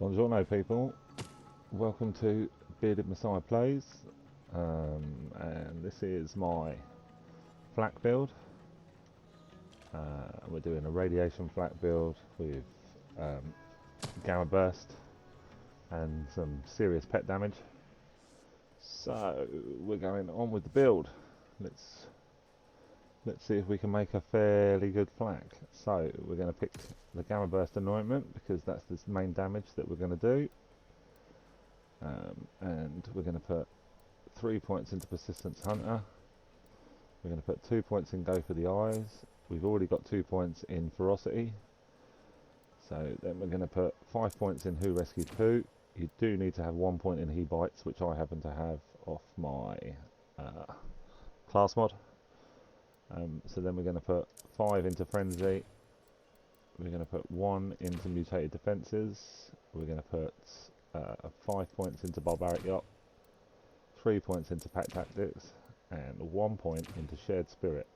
Buongiorno people, welcome to Bearded Messiah Plays, and this is my flak build. We're doing a radiation flak build with gamma burst and some serious pet damage. So we're going on with the build. Let's see if we can make a fairly good flak. So we're going to pick the gamma burst anointment because that's the main damage that we're going to do. And we're going to put 3 points into Persistence Hunter. We're going to put 2 points in Go for the Eyes. We've already got 2 points in Ferocity. So then we're going to put 5 points in Who Rescued Who. You do need to have 1 point in He Bites, which I happen to have off my class mod. So then we're going to put 5 into Frenzy. We're going to put 1 into Mutated Defences. We're going to put 5 points into Barbaric Yacht, 3 points into Pack Tactics, and 1 point into Shared Spirit.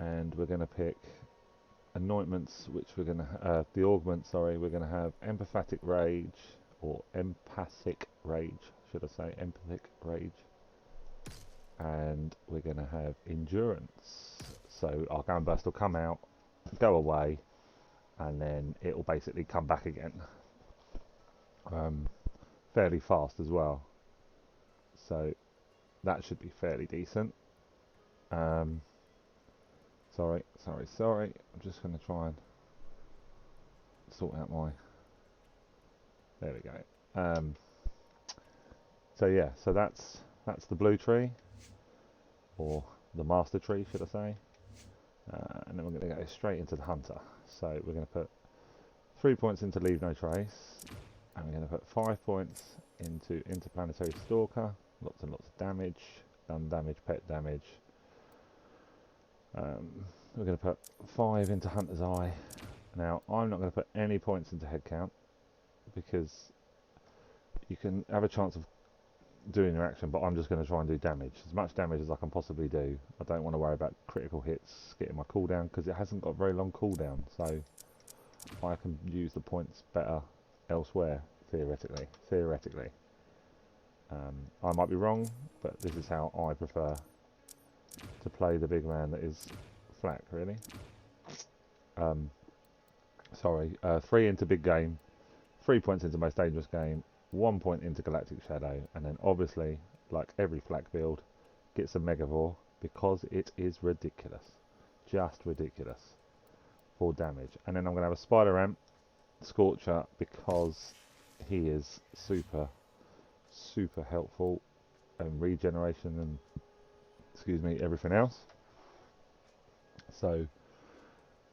And we're going to pick anointments, which we're going to the augment. Sorry, we're going to have Empathic Rage, or Empathic Rage, should I say? Empathic Rage. And we're going to have Endurance. So our Gamma Burst will come out, go away, and then it will basically come back again. Fairly fast as well, so that should be fairly decent. Sorry, I'm just going to try and sort out my, there we go. So yeah, so that's the blue tree, or the master tree should I say, and then we're going to go straight into the hunter. So we're going to put 3 points into Leave No Trace, and we're going to put 5 points into Interplanetary Stalker, lots and lots of damage, gun damage, pet damage. We're going to put 5 into Hunter's Eye. Now, I'm not going to put any points into head count, because you can have a chance of doing your action, but I'm just going to try and do damage, as much damage as I can possibly do. I don't want to worry about critical hits, getting my cooldown, because it hasn't got a very long cooldown, so I can use the points better elsewhere, theoretically. I might be wrong, but this is how I prefer to play the big man that is flak, really. 3 into Big Game, 3 points into Most Dangerous Game, 1 point into Galactic Shadow, and then obviously, like every flak build, gets a Megavore, because it is ridiculous. Just ridiculous for damage. And then I'm going to have a Spider Amp Scorcher, because he is super helpful, and regeneration and everything else. So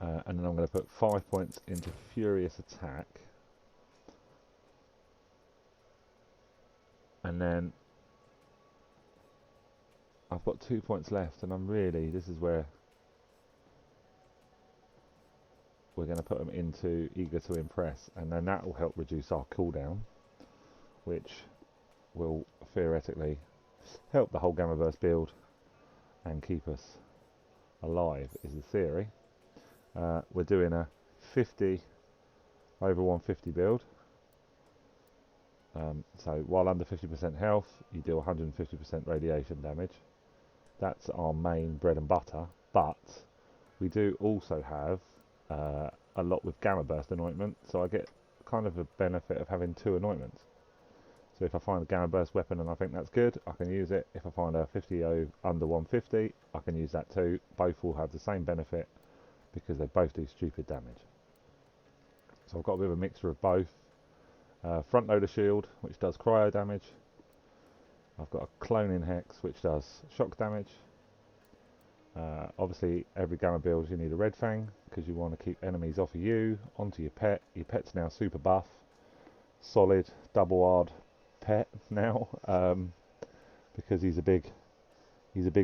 and then I'm going to put 5 points into Furious Attack, and then I've got 2 points left, and this is where we're going to put them into Eager to Impress, and then that will help reduce our cooldown, which will theoretically help the whole Gamma Burst build and keep us alive, is the theory. We're doing a 50 over 150 build, so while under 50% health you do 150% radiation damage. That's our main bread and butter, but we do also have a lot with Gamma Burst anointment, so I get kind of a benefit of having 2 anointments. So if I find a Gamma Burst weapon and I think that's good, I can use it. If I find a 50 under 150, I can use that too. Both will have the same benefit, because they both do stupid damage. So I've got a bit of a mixture of both. Front loader shield, which does cryo damage. I've got a cloning hex, which does shock damage. Obviously, every Gamma build you need a red fang, because you want to keep enemies off of you, onto your pet. Your pet's now super buff, solid, double hard pet now, because he's a big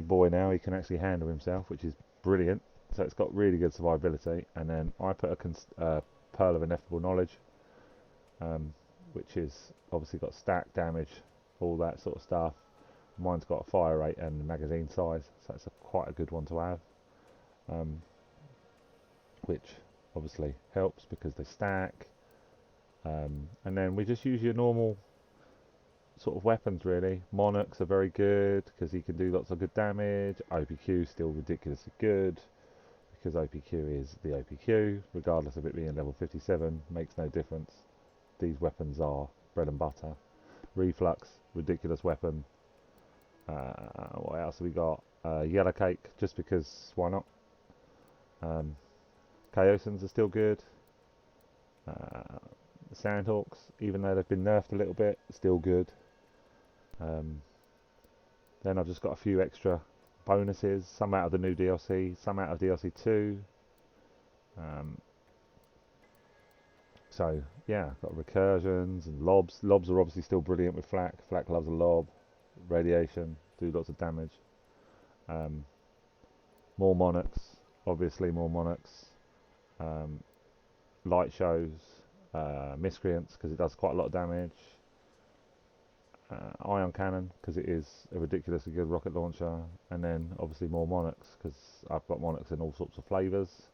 boy now. He can actually handle himself, which is brilliant. So it's got really good survivability. And then I put a Pearl of Ineffable Knowledge, which is obviously got stack damage, all that sort of stuff. Mine's got a fire rate and magazine size, so it's quite a good one to have, which obviously helps because they stack. And then we just use your normal sort of weapons really. Monarchs are very good because he can do lots of good damage. OPQ still ridiculously good because OPQ is the OPQ, regardless of it being level 57, makes no difference. These weapons are bread and butter. Reflux, ridiculous weapon. What else have we got? Yellow Cake, just because why not? Chaosins are still good. Sandhawks, even though they've been nerfed a little bit, still good. Then I've just got a few extra bonuses, some out of the new DLC, some out of DLC 2. So yeah, got recursions and lobs. Lobs are obviously still brilliant with Flak. Flak loves a lob. Radiation, do lots of damage. More monarchs, obviously more monarchs. Light shows, miscreants because it does quite a lot of damage. Ion cannon because it is a ridiculously good rocket launcher, and then obviously more monarchs because I've got monarchs in all sorts of flavours.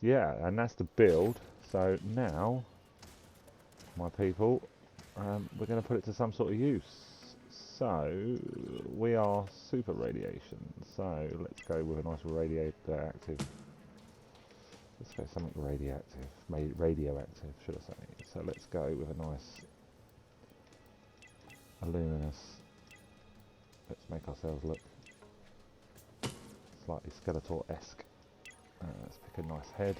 Yeah, and that's the build. So now, my people, we're going to put it to some sort of use. So we are super radiation. So let's go with a nice radioactive. Let's go something radioactive, should I say? So let's go with a nice luminous. Let's make ourselves look slightly Skeletor-esque. Let's pick a nice head.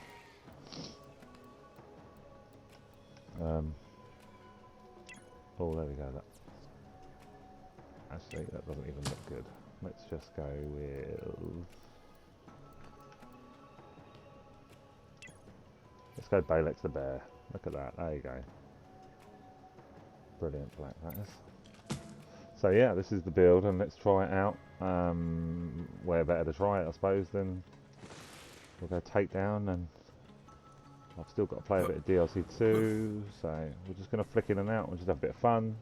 Oh, there we go. Actually, that doesn't even look good. Let's just go with. Let's go Balex the bear. Look at that. There you go. Brilliant black that is. So yeah, this is the build, and let's try it out. Where better to try it, I suppose, than we'll go takedown, and I've still got to play a bit of DLC 2, so we're just going to flick in and out. We'll just have a bit of fun,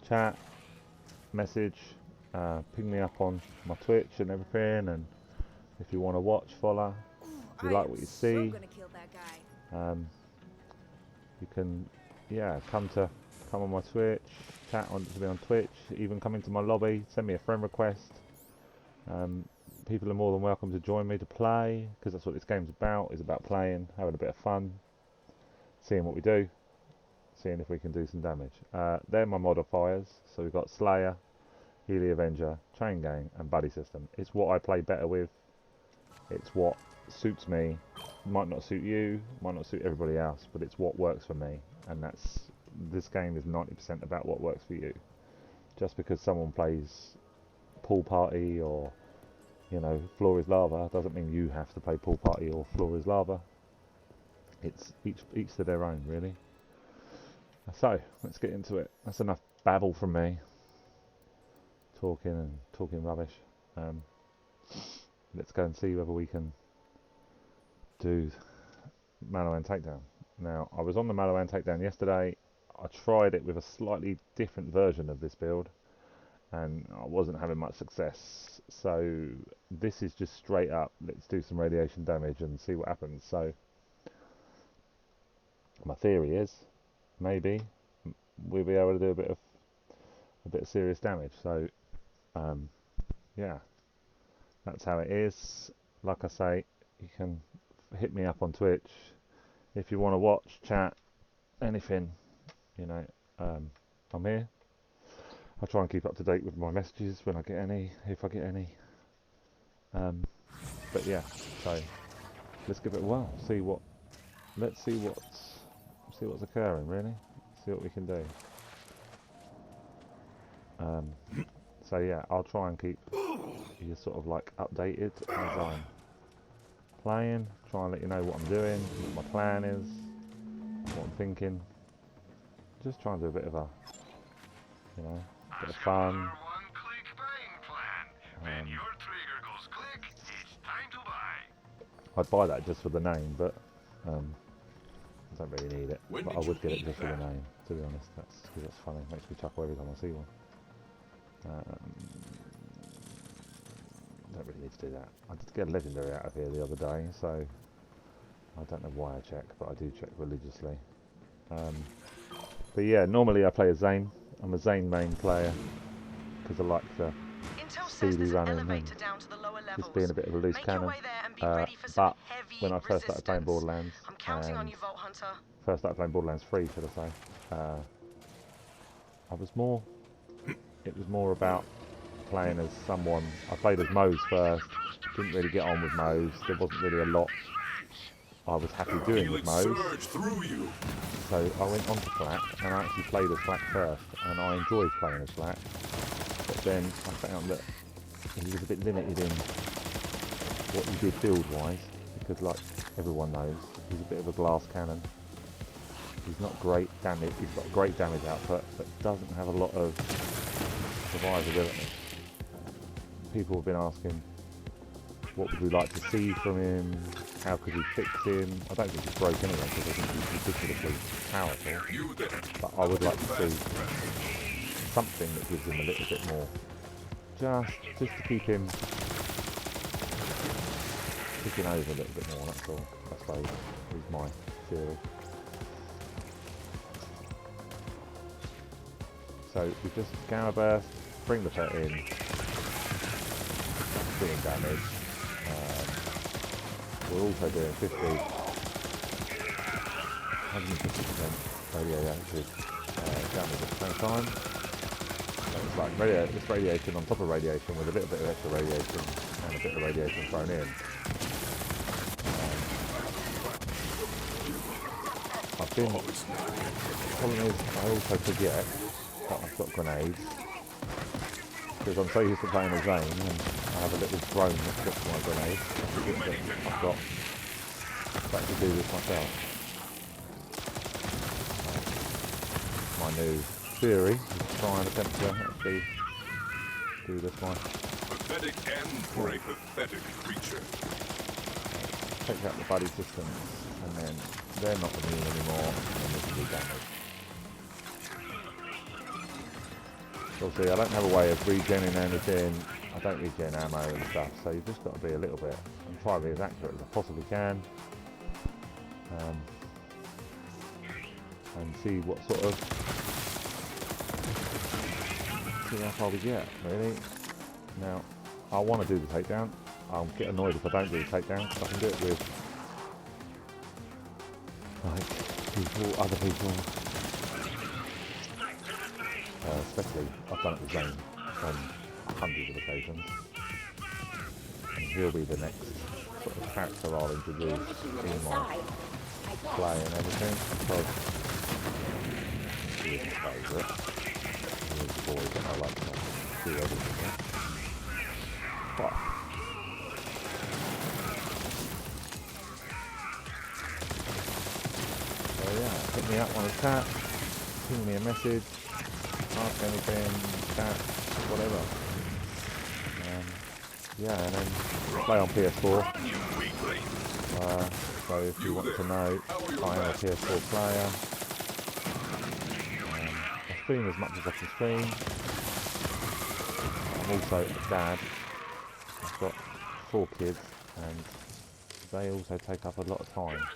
chat, message, ping me up on my Twitch and everything, and if you want to watch, follow. If you like what you see, you can, yeah, come on my Twitch, chat to me on Twitch, even come into my lobby, send me a friend request. People are more than welcome to join me to play, because that's what this game's about. It's about playing, having a bit of fun, seeing what we do, seeing if we can do some damage. They're my modifiers. So we've got Slayer, Healy Avenger, Chain Gang, and Buddy System. It's what I play better with. It's what suits me. Might not suit you, might not suit everybody else, but it's what works for me. And this game is 90% about what works for you. Just because someone plays Pool Party or, you know, Floor is Lava doesn't mean you have to play Pool Party or Floor is Lava. It's each to their own, really. So let's get into it. That's enough babble from me, talking rubbish. Let's go and see whether we can do Malawan Takedown. Now, I was on the Malawan Takedown yesterday. I tried it with a slightly different version of this build, and I wasn't having much success. So this is just straight up, let's do some radiation damage and see what happens. So my theory is maybe we'll be able to do a bit of serious damage. So yeah, that's how it is. Like I say, you can hit me up on Twitch if you want to watch, chat, anything, you know. I'm here. I try and keep up to date with my messages when I get any, if I get any. But yeah, so let's give it a whirl. Let's see what's occurring, really. See what we can do. So yeah, I'll try and keep you sort of like updated as I'm playing. Try and let you know what I'm doing, what my plan is, what I'm thinking. Just try and do a bit of a, you know, bit of fun. I'd buy that just for the name, but I don't really need it. But I would get it just for the name, to be honest. That's funny. It makes me chuckle every time I see one. Don't really need to do that. I did get a legendary out of here the other day, so I don't know why I check, but I do check religiously. But yeah, normally I play a Zane. I'm a Zane main player because I like the speedy running and just being a bit of a loose cannon. But when I first started playing Borderlands, first started playing Borderlands 3, should I say, it was more about playing as someone. I played as Mose first, didn't really get on with Mose, there wasn't really a lot I was happy doing with Mose, so I went on to Fl4k and I actually played as Fl4k first, and I enjoyed playing as Fl4k, but then I found that he was a bit limited in what he did build wise, because like everyone knows, he's a bit of a glass cannon. He's not great damage, he's got great damage output, but doesn't have a lot of survivability. People have been asking, what would we like to see from him? How could we fix him? I don't think he's broke anyway, because I think he's ridiculously powerful. But I would like to see something that gives him a little bit more. Just to keep him ticking over a little bit more, that's all, I suppose, is my theory. So we just Gamma Burst, bring the pet in, doing damage. We're also doing 150% radioactive damage at the same time. So it's like it's radiation on top of radiation with a little bit of extra radiation and a bit of radiation thrown in. The problem is I also forget that I've got grenades, because I'm so used to playing a Zane and I have a little drone that puts my grenades. I forget that I've got that to do this myself. My new theory is to try and attempt to actually do this one. Pathetic and for a pathetic creature. Take out the buddy systems, and then they're not immune anymore, and then we can do damage. Obviously I don't have a way of regenning anything, I don't regen ammo and stuff, so you've just got to be a little bit, and try to be as accurate as I possibly can, and see what sort of, see how far we get, really. Now, I want to do the takedown. I'll get annoyed if I don't do the takedown, because I can do it with, like, other people. Especially, I've done it with Zane on hundreds of occasions. And he'll be the next sort of character I'll introduce in my play and everything, because he is my favourite. He is the boy that I like to do everything with. But so yeah, hit me up on the chat, ping me a message, ask anything, chat, whatever. Yeah, and then play on PS4. So if you want to know, I am a PS4 player. I stream as much as I can stream. I'm also a dad. I've got 4 kids, and they also take up a lot of time.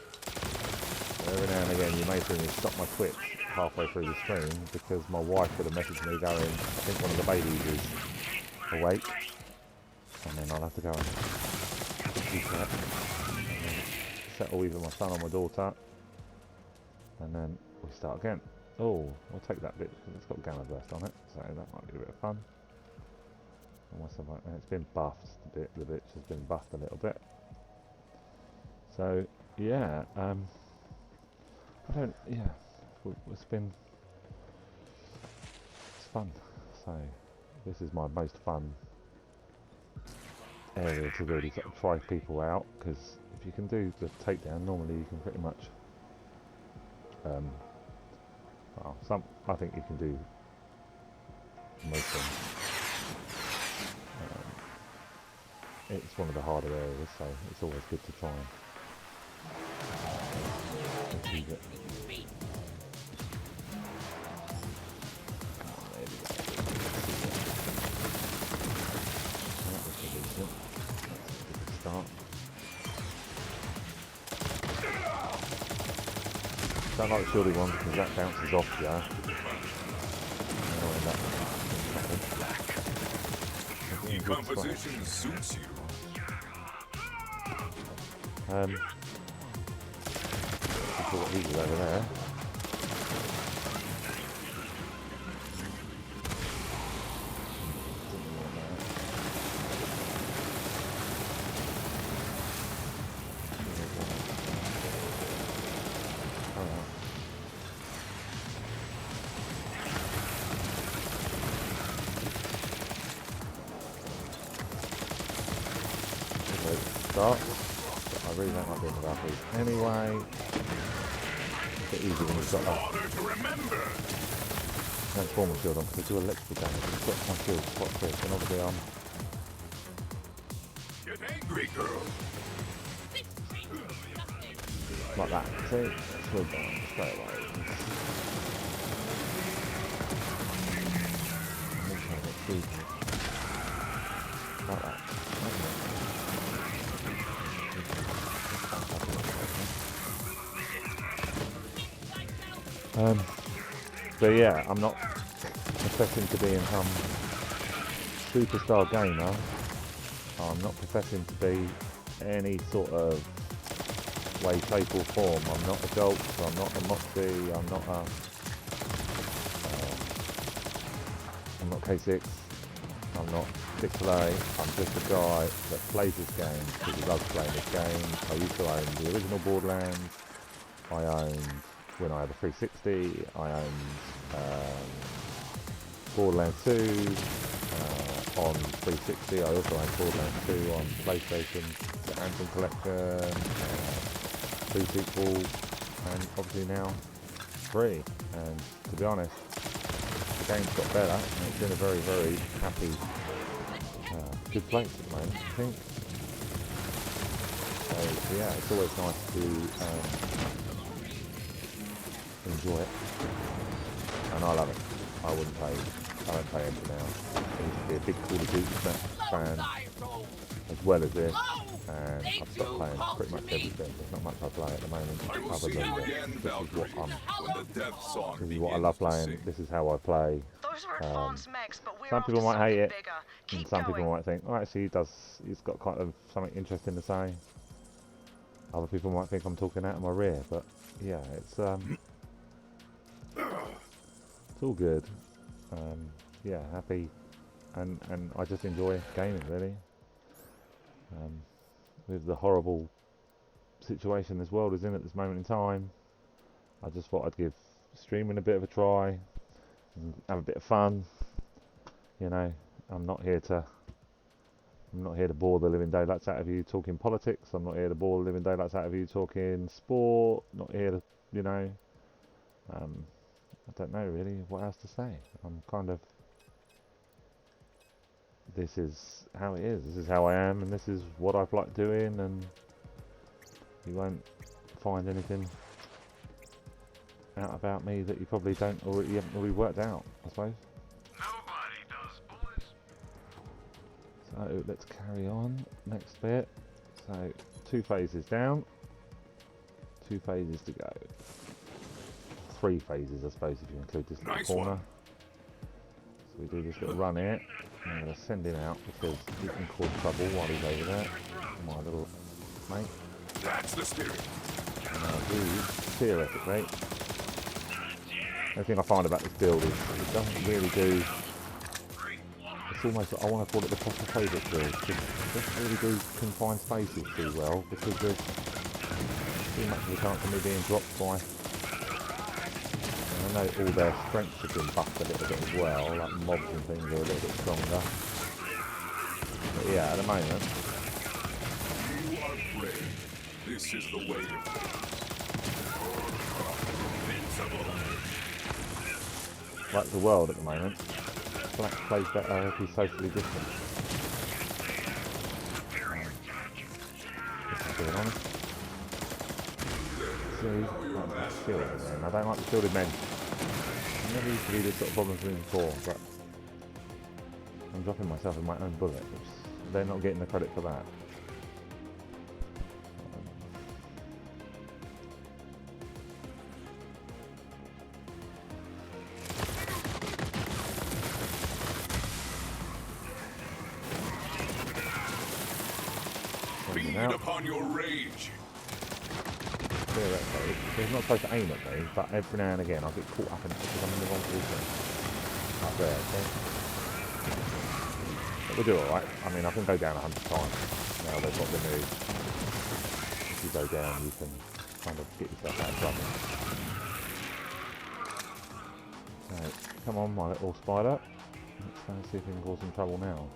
So every now and again you may see me stop my Twitch halfway through the stream, because my wife would have messaged me going, I think one of the babies is awake, and then I'll have to go and reset, and then settle either my son or my daughter, and then we start again. Oh, we'll take that bit because it's got Gamma Burst on it, so that might be a bit of fun. It's been buffed a bit, the bitch has been buffed a little bit. So yeah, it's fun. So this is my most fun area to really sort of try people out, because if you can do the takedown, normally you can pretty much I think you can do most things. It's one of the harder areas, so it's always good to try and achieve it. Start. Don't like the shielded one because that bounces off you. Decomposition suits you. What he was over there. Start. I really don't like doing the batteries anyway. It's a bit easy when you've got that transformer shield on because they do electrical damage. You've got my shield quite quick, and obviously I'm. Get angry, girl. Like that. See? Slow down straight away. Like that. But yeah, I'm not professing to be some superstar gamer. I'm not professing to be any sort of way, shape or form. I'm not a Jolts, I'm not a Moxie, I'm not K6, I'm not Fl4k. I'm just a guy that plays this game because he loves playing this game. I used to own the original Borderlands. I owned, when I had a 360, I owned Borderlands 2 on 360. I also owned Borderlands 2 on PlayStation, the Anthem Collection, 2 sequels, and obviously now 3. And to be honest, the game's got better, and it's in a very, very happy, good place at the moment, I think. So yeah, it's always nice to enjoy it, and I love it. I don't play anything else. I used to be a big Call of Duty fan as well as this, and I've stopped playing pretty much everything. There's not much I play at the moment other than this. This is what I love playing. This is how I play. Some people might hate it, and some people might think, oh, actually he's got kind of something interesting to say. Other people might think I'm talking out of my rear, but yeah, it's all good. Yeah, happy, and I just enjoy gaming really. With the horrible situation this world is in at this moment in time, I just thought I'd give streaming a bit of a try and have a bit of fun. You know, I'm not here to bore the living daylights out of you talking politics. I'm not here to bore the living daylights out of you talking sport. Not here to, you know, I don't know really what else to say. I'm kind of, this is how it is. This is how I am, and this is what I've liked doing, and you won't find anything out about me that you probably haven't already worked out, I suppose. Nobody does, boys. So let's carry on. Next bit. So 2 phases down, 2 phases to go. 3 phases, I suppose, if you include this little corner. So we do this little run here. I'm going to send him out because he can cause trouble while he's over there. My little mate. That's the spirit. And I do, theoretically, everything I find about this build is it doesn't really do. It's almost, I want to call it the claustrophobic build. It doesn't really do confined spaces too well because there's too much of a chance of me being dropped by. I know all their strengths have been buffed a little bit as well, like mobs and things are a little bit stronger. But yeah, at the moment, You are brave. This is the way of invincible. like the world at the moment, Black plays better if he's socially distant. If I'm being honest. See, like that shielded men. I don't like the shielded men. I never used to be this sort of problem for me before, but I'm dropping myself in my own bullet, which they're not getting the credit for that. now. upon your rage. Theoretically, he's not supposed to aim at me, but every now and again I get caught up in it because I'm in the wrong position. Up there, okay? But we'll do alright. I mean, I can go down 100 times. Now they've got the new... If you go down, you can kind of get yourself out of trouble. So, come on, my little spider. Let's go and see if we can cause some trouble now.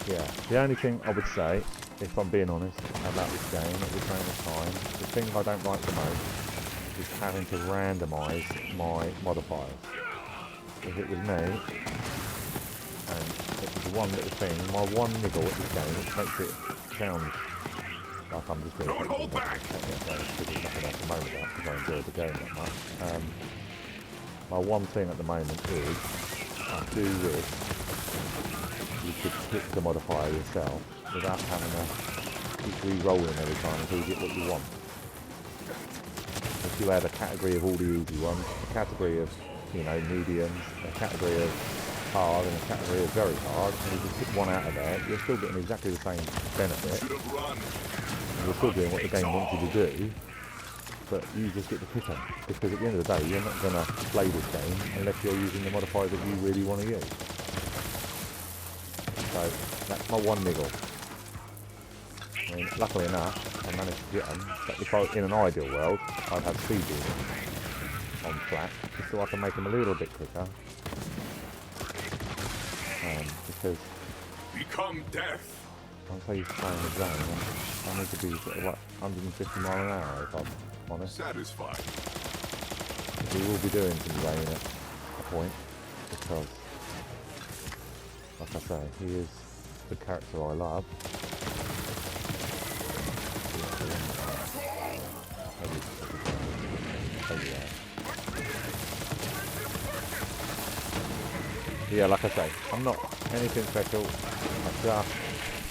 Yeah, the only thing I would say, if I'm being honest, about this game at the same time, the thing I don't like the most is having to randomise my modifiers. If it was me, and it was one little thing, my one niggle at this game, which makes it sound like I'm just going to Don't hold back. because there's nothing else to moan about because I enjoy the game that much. My one thing at the moment is, I do wish you could pick the modifier yourself without having to keep re-rolling every time until you get what you want. If you had a category of all the easy ones, a category of, you know, mediums, a category of hard and a category of very hard, and you just pick one out of there, you're still getting exactly the same benefit. You're still doing what the game wants you to do, but you just get to pick them. Because at the end of the day, you're not going to play this game unless you're using the modifiers that you really want to use. So that's my one niggle. I mean, luckily enough, I managed to get them. But if I in an ideal world, I'd have speed demons on flat, just so I can make them a little bit quicker. Because Become death. I'm so used to playing the zone, I need to be sort of like 150 mile an hour if I'm honest. Satisfied. We will be doing some zone at a point, because like I say, he is the character I love. Yeah, like I say, I'm not anything special.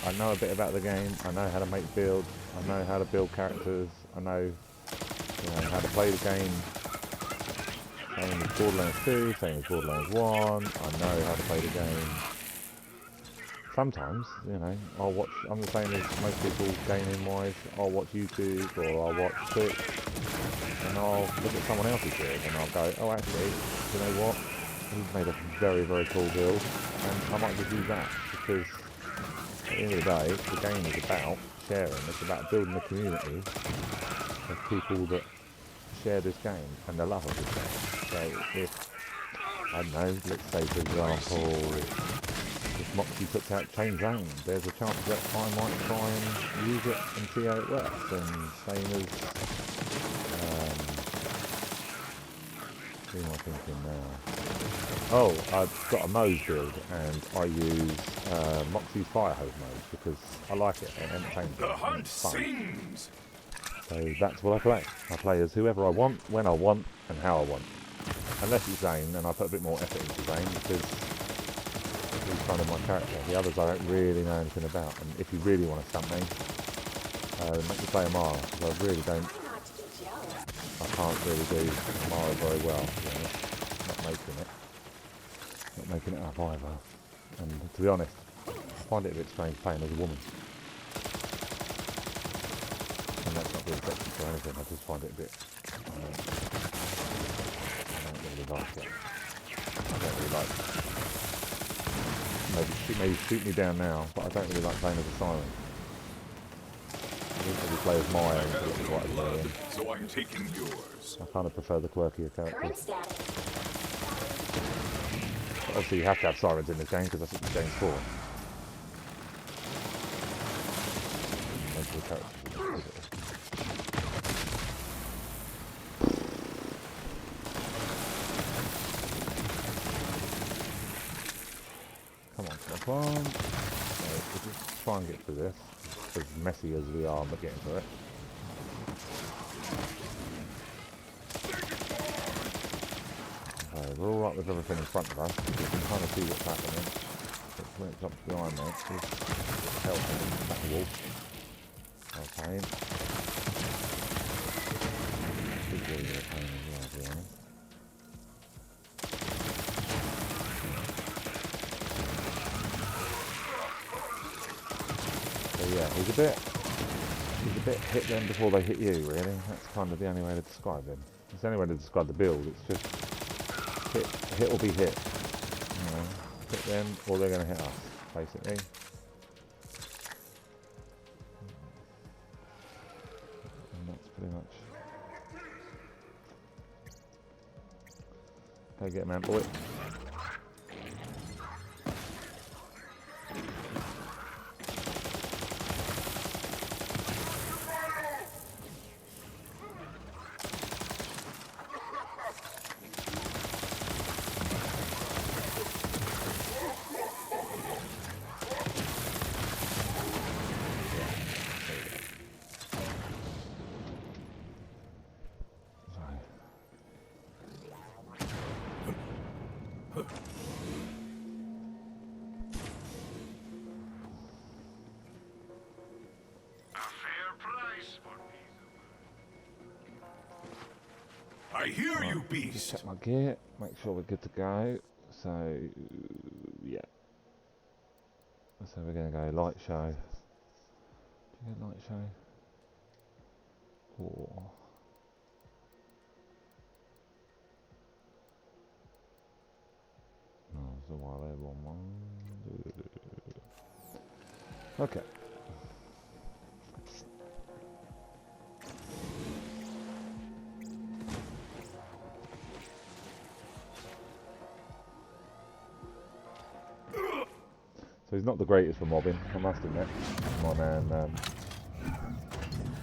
I know a bit about the game. I know how to make builds. I know how to build characters. I know, you know, how to play the game. Same as Borderlands 2, same as Borderlands 1. I know how to play the game. Sometimes, you know, I'll watch, I'm the same as most people gaming wise, I'll watch YouTube or I'll watch Twitch and I'll look at someone else's build and I'll go, oh actually, you know what, he's made a very, very cool build and I might just use that, because at the end of the day, the game is about sharing, it's about building a community of people that share this game and the love of this game. So if, I don't know, let's say for example, if Moxie puts out Chain Zone, there's a chance that I might try and use it and see how it works. And same as, who am I thinking now? Oh, I've got a Moe's build and I use Moxie's Fire Hose mode because I like it and entertains me. The hunt sings. So that's what I play. I play as whoever I want, when I want, and how I want. Unless it's Zane, then I put a bit more effort into Zane because he's kind of my character. The others I don't really know anything about. And if you really want to stump me, make me play Amara, because I really don't. I can't really do Amara very well. To be honest. Not making it up either. And to be honest, I find it a bit strange playing as a woman. And that's not being sexist or anything. I just find it a bit. I don't really like it. I don't really like it. Maybe shoot me down now, but I don't really like playing as a siren. I usually play as Maya and it's quite annoying. So I'm taking yours. I kind of prefer the quirkier characters. But obviously you have to have sirens in this game because that's what the game's for. Most of the characters are positive. Come on. So we'll just try and get through this, as messy as we are, but getting through it. Okay, we're alright with everything in front of us, we can kind of see what's happening. But when it jumps behind me, it's helping at the wall. Okay. It's really a pain as well, to be honest. He's a bit hit them before they hit you, really. That's kind of the only way to describe him. It's the only way to describe the build. It's just hit or be hit. You know, hit them or they're going to hit us, basically. And that's pretty much. Okay, get him out, boy. I hear you, beast. Check my gear, make sure we're good to go. So, yeah. So we're going to go light show. Do you get light show? Or... No, it's a while there, one. Okay. So he's not the greatest for mobbing, I must admit. My man,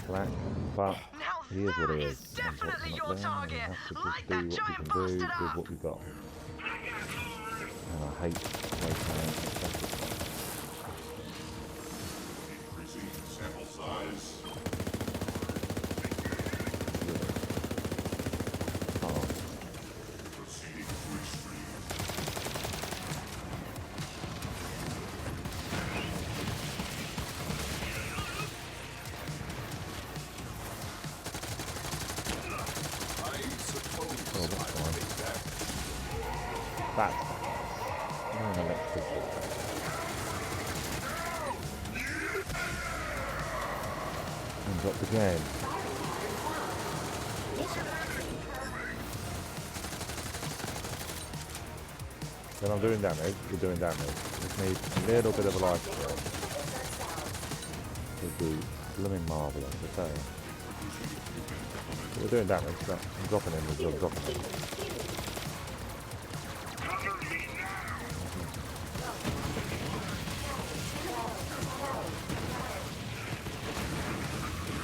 Fl4k, but he is what he is. Definitely your target. Like that giant bastard with what we've got. And I hate wasting Increasing sample size. Proceeding to extreme. That's no, let's push it. And dropped again. When I'm doing damage, you're doing damage. You just need a little bit of a life steal. Would be blooming marvellous, I tell you. We're doing damage, but I'm dropping him as well, dropping him.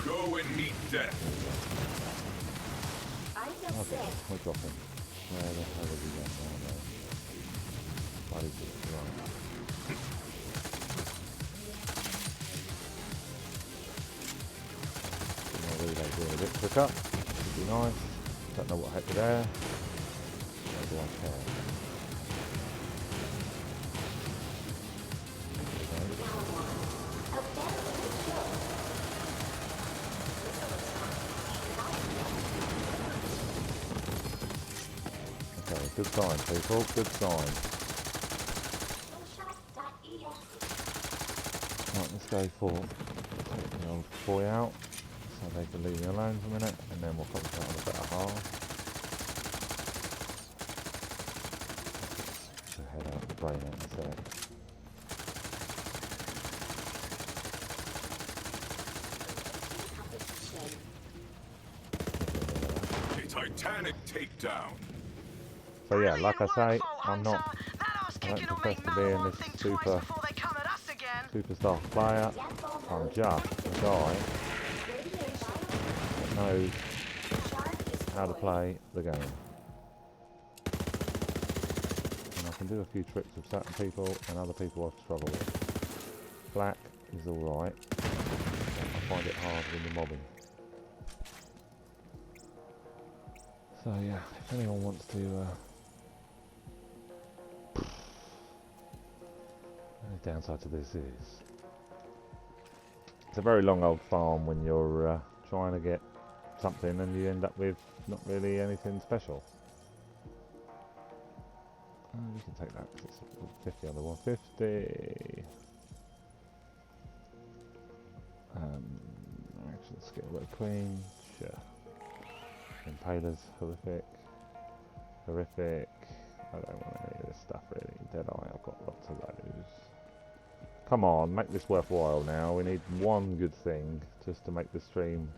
Go and meet death. Okay, we're dropping. Where the hell did he go? Oh no. Why did he run? Relay doing a bit quicker. Would be nice. Don't know what happened there. Nor do I care. Okay, good sign, people. Good sign. Right, let's go for take the old boy out. So they can leave me alone for a minute, and then we'll concentrate on the better half. So head out the brain out in a sec. A titanic takedown. So yeah, like I say, I don't profess to being this superstar player. I'm just a guy that knows how to play the game. And I can do a few tricks with certain people and other people I struggle with. Fl4k is alright, but I find it hard when you're mobbing. So yeah, if anyone wants to the downside to this is it's a very long old farm when you're trying to get something and you end up with not really anything special. You can take that because it's 50 on the 150. Action skill, red queen, sure. Impalers, horrific. Horrific. I don't want any of this stuff really. Deadeye, I've got lots of those. Come on, make this worthwhile now. We need one good thing just to make the stream.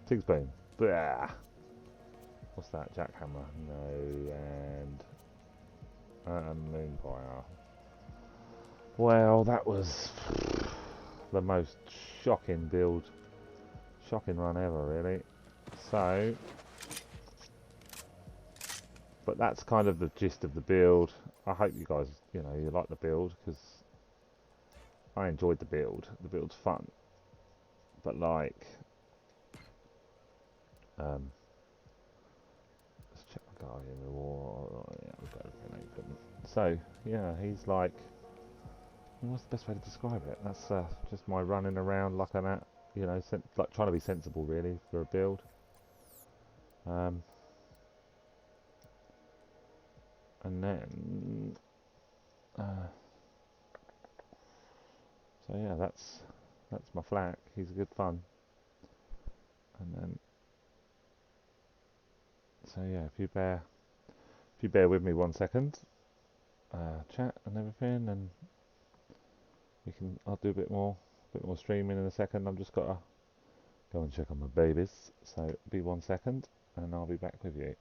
Tigspoon. Blah. What's that? Jackhammer. No. And Moonfire. Well, that was the most shocking build. Shocking run ever, really. So, but that's kind of the gist of the build. I hope you guys, you know, you like the build, because I enjoyed the build. The build's fun. But like, let's check my guy in the war. Oh, yeah, we've got everything open. So, yeah, he's like, what's the best way to describe it? That's just my running around like an, you know, like trying to be sensible really for a build. And then, so yeah, that's my Fl4k. He's good fun. And then, so yeah, if you bear with me 1 second, chat and everything, and I'll do a bit more streaming in a second. I've just got to go and check on my babies. So be 1 second, and I'll be back with you.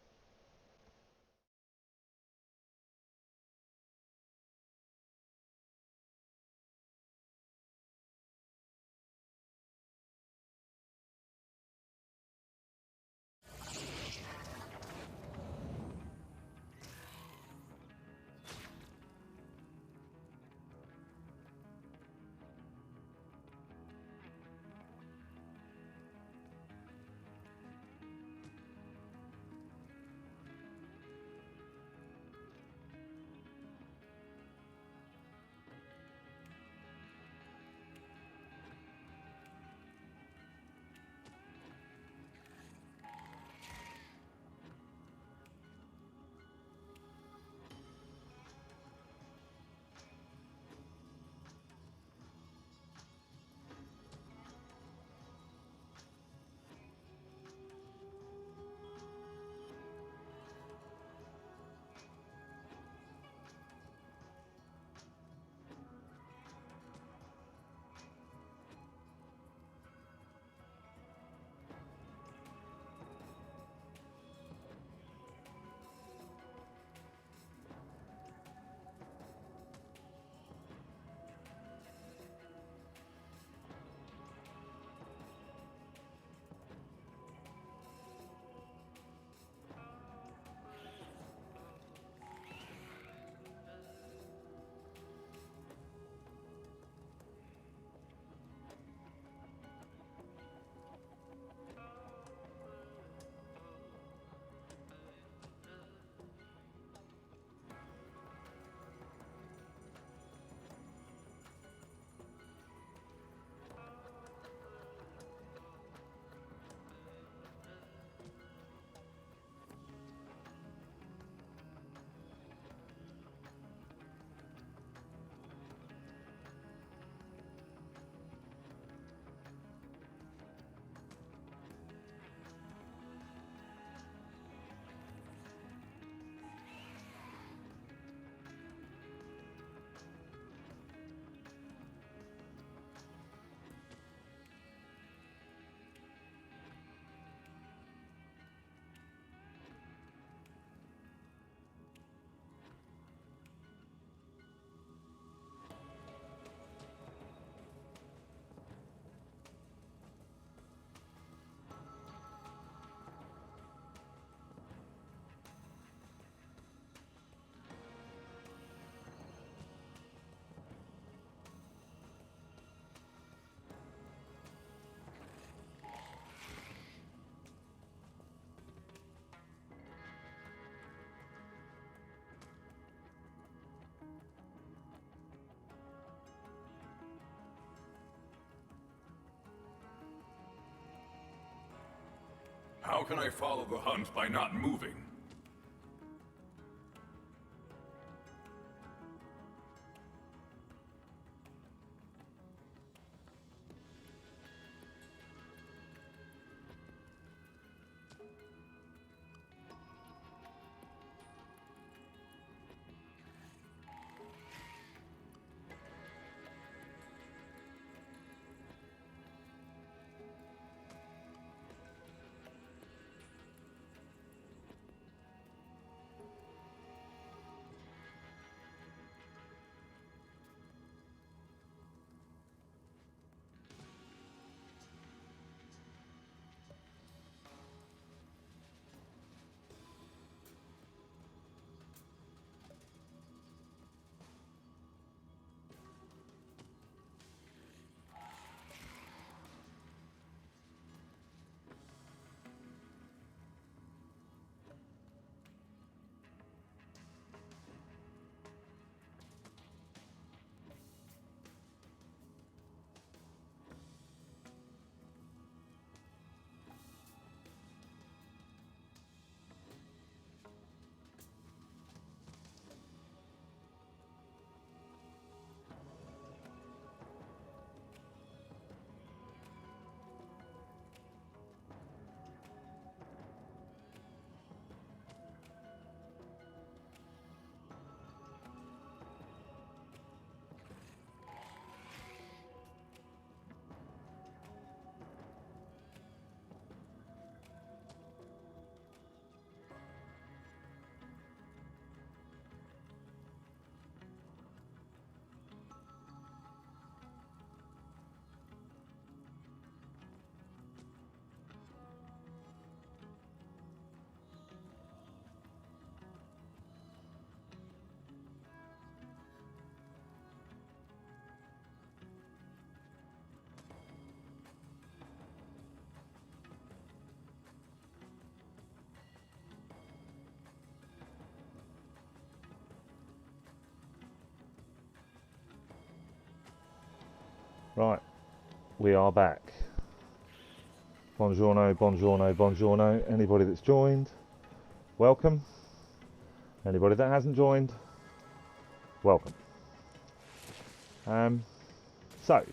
How can I follow the hunt by not moving? Right, we are back. Buongiorno, buongiorno, buongiorno. Anybody that's joined, welcome. Anybody that hasn't joined, welcome. So,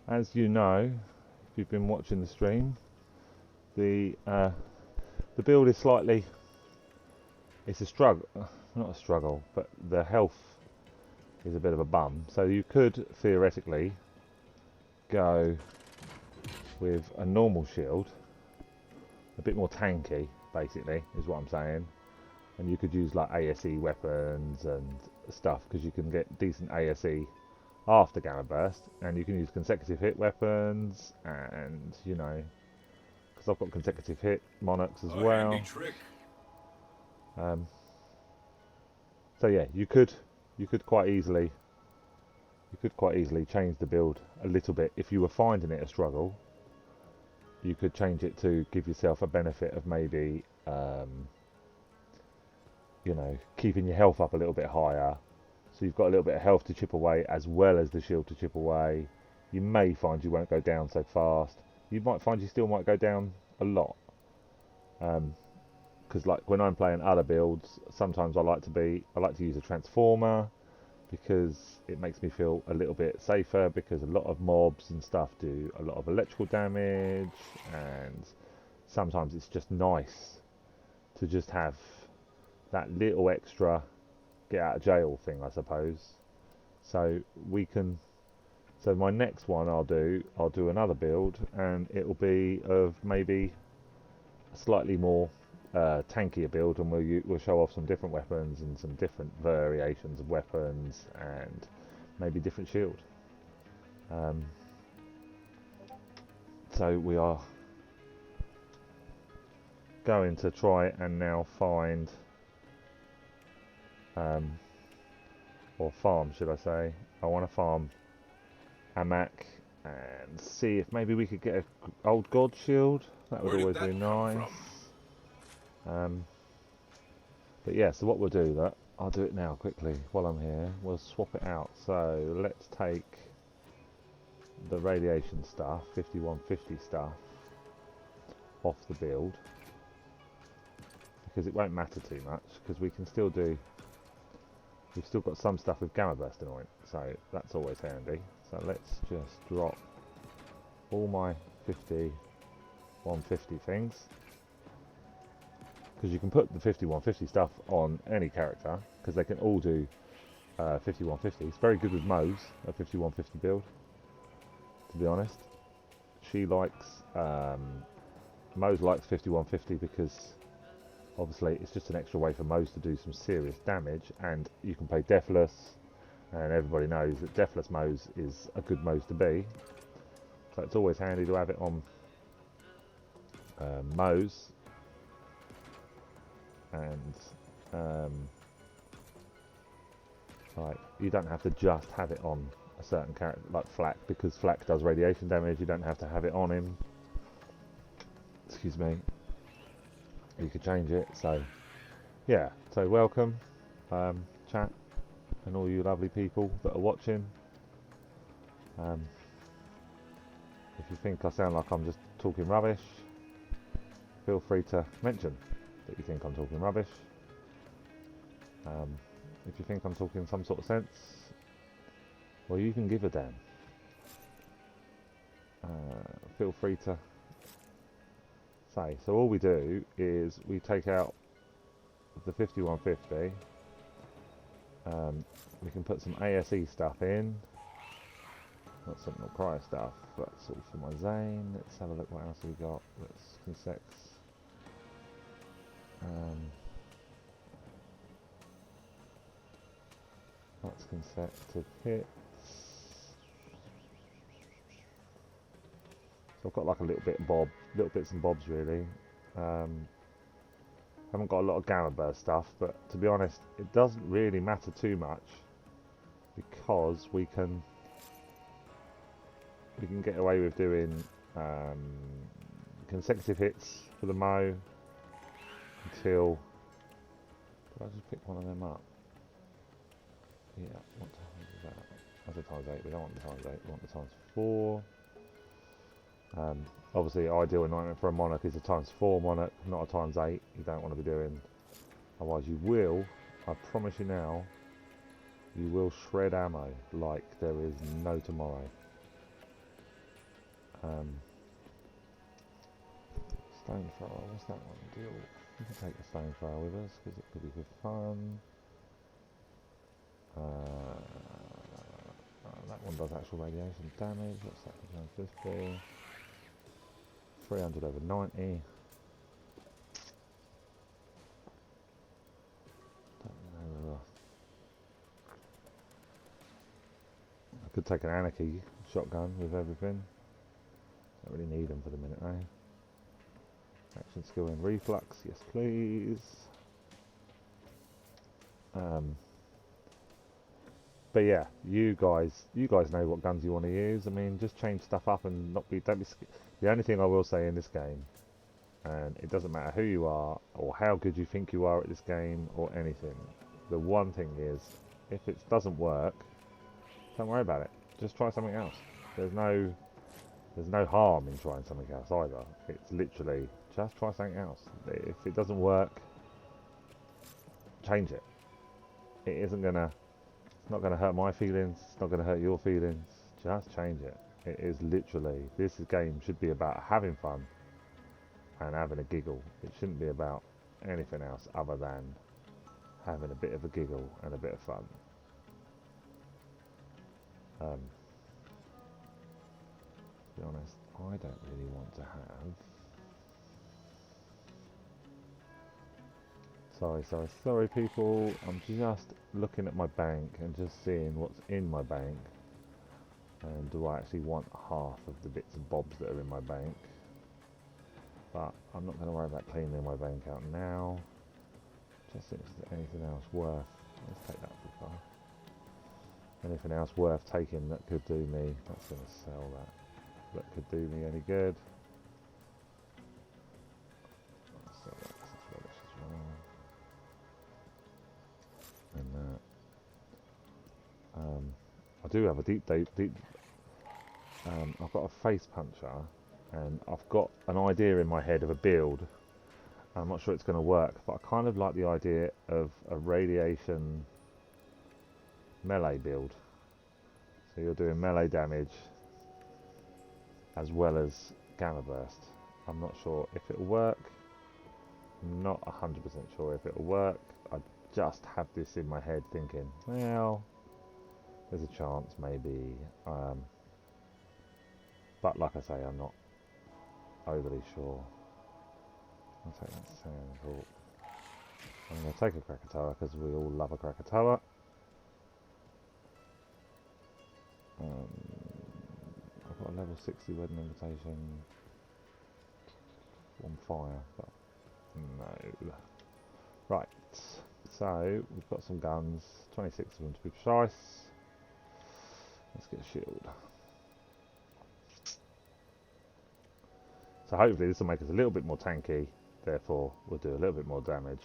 as you know, if you've been watching the stream, the build is slightly, it's a struggle, not a struggle, but the health is a bit of a bum. So you could theoretically go with a normal shield, a bit more tanky, basically, is what I'm saying. And you could use like ASE weapons and stuff, because you can get decent ASE after Gamma Burst, and you can use consecutive hit weapons, and you know, because I've got consecutive hit monarchs as well. So yeah, you could quite easily change the build a little bit if you were finding it a struggle. You could change it to give yourself a benefit of maybe, you know, keeping your health up a little bit higher. So you've got a little bit of health to chip away as well as the shield to chip away. You may find you won't go down so fast. You might find you still might go down a lot. Because like when I'm playing other builds, sometimes I like to use a transformer, because it makes me feel a little bit safer, because a lot of mobs and stuff do a lot of electrical damage, and sometimes it's just nice to just have that little extra get out of jail thing, I suppose. So my next one I'll do another build, and it'll be of maybe a slightly more tankier build, and we'll show off some different weapons and some different variations of weapons, and maybe different shield. So we are going to try and now find, or farm, should I say. I want to farm Amak and see if maybe we could get an old god shield. That would always be nice. But yeah, so what we'll do, that I'll do it now quickly while I'm here. We'll swap it out. So let's take the radiation stuff, 5150 stuff, off the build, because it won't matter too much, because we can still do, we've still got some stuff with Gamma Burst on it, so that's always handy. So let's just drop all my 5150 things, because you can put the 5150 stuff on any character, because they can all do 5150. It's very good with Mo's, a 5150 build, to be honest. She likes, Mo's likes 5150 because obviously it's just an extra way for Mo's to do some serious damage, and you can play Deathless, and everybody knows that Deathless Mo's is a good Mo's to be. So it's always handy to have it on Mo's. And like, you don't have to just have it on a certain character like Fl4k, because Fl4k does radiation damage. You don't have to have it on him. Excuse me. You could change it. So yeah, so welcome, chat, and all you lovely people that are watching. If you think I sound like I'm just talking rubbish, feel free to mention that you think I'm talking rubbish. If you think I'm talking some sort of sense, well, you can give a damn. Feel free to say. So all we do is we take out the 5150. We can put some ASE stuff in. Not some prior stuff. That's all for my Zane. Let's have a look what else we got. Let's consex. That's consecutive hits. So I've got like a little bits and bobs really. Haven't got a lot of Gamma Burst stuff, but to be honest, it doesn't really matter too much, because we can get away with doing consecutive hits for the Mo until. Did I just pick one of them up? Yeah. What the hell is that? That's a times 8. We don't want the times 8. We want the times 4. Obviously, ideal anointment for a monarch is a times 4 monarch, not a times 8. You don't want to be doing. Otherwise, you will. I promise you now. You will shred ammo like there is no tomorrow. Stone thrower. What's that one? Deal. We can take the stone thrower with us because it could be good fun. That one does actual radiation damage. What's that? 150. 300 over 90. Don't know. I could take an anarchy shotgun with everything. Don't really need them for the minute though. Action skill and reflux, yes please. But yeah, you guys know what guns you want to use. I mean, just change stuff up and don't be. The only thing I will say in this game, and it doesn't matter who you are or how good you think you are at this game or anything. The one thing is, if it doesn't work, don't worry about it. Just try something else. There's no harm in trying something else either. It's literally just try something else. If it doesn't work, change it. It isn't gonna. It's not gonna hurt my feelings. It's not gonna hurt your feelings. Just change it. It is literally. This game should be about having fun and having a giggle. It shouldn't be about anything else other than having a bit of a giggle and a bit of fun. To be honest, I don't really want to have. Sorry people, I'm just looking at my bank and just seeing what's in my bank, and do I actually want half of the bits and bobs that are in my bank. But I'm not going to worry about cleaning my bank out now. Just if there's anything else worth, let's take that for far. Anything else worth taking that could do me, that's going to sell that could do me any good. So that's rubbish as well. And that. I do have a deep. I've got a face puncher, and I've got an idea in my head of a build. I'm not sure it's going to work, but I kind of like the idea of a radiation melee build. So you're doing melee damage as well as gamma burst. I'm not sure if it'll work. I'm not 100% sure if it'll work. I just have this in my head thinking, well, there's a chance maybe. But like I say, I'm not overly sure. I'll take that sand hawk. I'm going to take a Krakatoa because we all love a Krakatoa. I've got a level 60 wedding invitation on fire, but no. Right, so we've got some guns, 26 of them to be precise. Let's get a shield. So hopefully this will make us a little bit more tanky, therefore we'll do a little bit more damage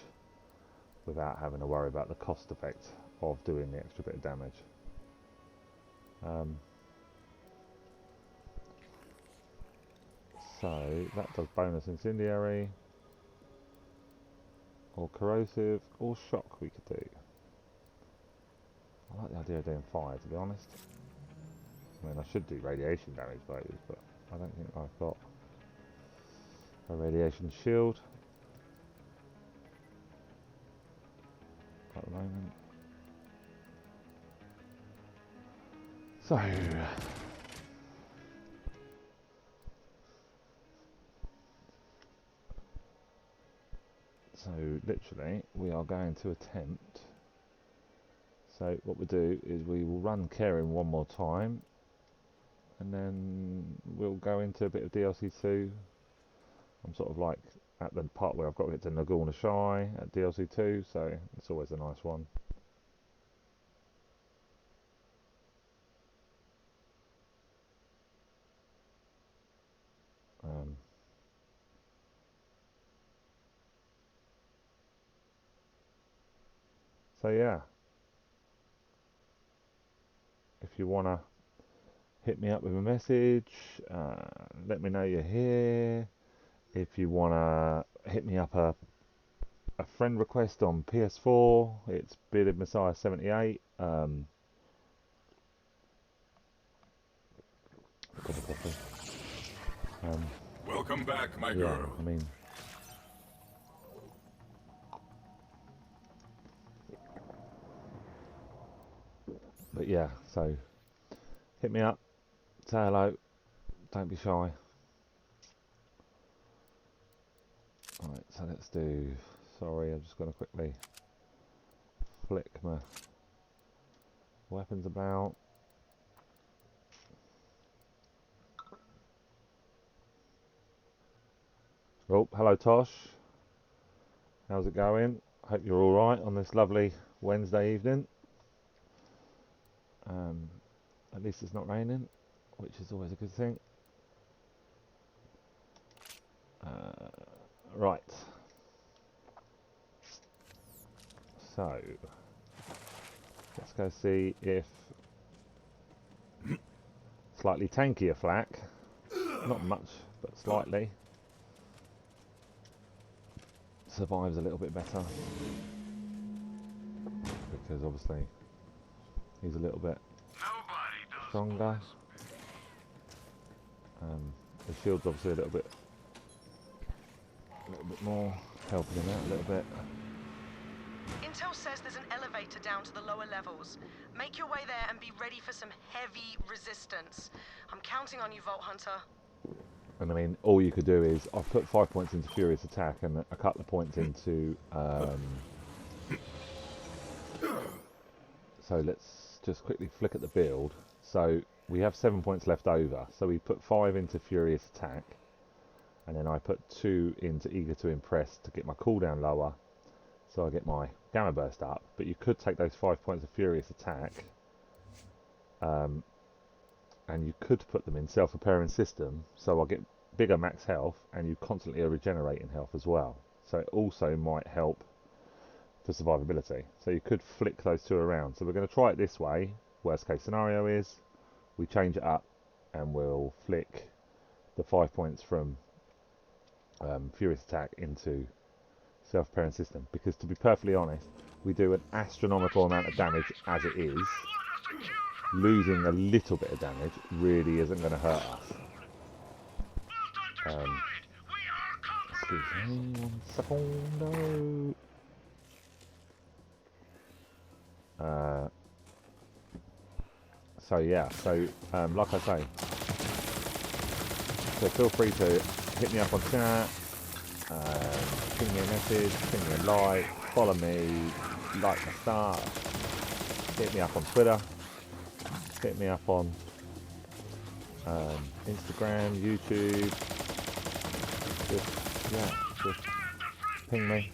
without having to worry about the cost effect of doing the extra bit of damage. So that does bonus incendiary, or corrosive, or shock we could do. I like the idea of doing fire, to be honest. I mean, I should do radiation damage bows, but I don't think I've got a radiation shield at the moment. So literally we are going to attempt. So what we do is we will run Karen one more time, and then we'll go into a bit of DLC 2. I'm sort of like at the part where I've got to get to Nagorno Shy at DLC 2, so it's always a nice one. So yeah, if you want to hit me up with a message, let me know you're here. If you want to hit me up a friend request on PS4, it's beardedmesiah78. Cup of coffee. Welcome back, my Yeah, girl. I mean, but yeah, so hit me up, say hello, don't be shy. Right, so let's do, sorry, I'm just going to quickly flick my weapons about. Oh, hello Tosh, how's it going? Hope you're alright on this lovely Wednesday evening. At least it's not raining, which is always a good thing. Right, so let's go see if slightly tankier flak, not much but slightly, survives a little bit better, because obviously he's a little bit stronger. The shield's obviously a little bit more, helping him out a little bit. Intel says there's an elevator down to the lower levels. Make your way there and be ready for some heavy resistance. I'm counting on you, Vault Hunter. And I mean, all you could do is, I've put 5 points into Furious Attack and a couple of points into, so let's just quickly flick at the build. So we have 7 points left over, so we put 5 into Furious Attack, and then I put 2 into Eager to Impress to get my cooldown lower, so I get my Gamma Burst up. But you could take those 5 points of Furious Attack, and you could put them in Self-Repairing System, so I get bigger max health, and you constantly are regenerating health as well. So it also might help for survivability. So you could flick those two around. So we're going to try it this way. Worst case scenario is we change it up and we'll flick the 5 points from Furious Attack into Self-Repairing System, because to be perfectly honest, we do an astronomical amount of damage as it is. Losing a little bit of damage really isn't going to hurt us. Excuse me, 1 second. So yeah, so like I say, so feel free to hit me up on chat, ping me a message, ping me a like, follow me, like my stuff, hit me up on Twitter, hit me up on Instagram, YouTube, just ping me.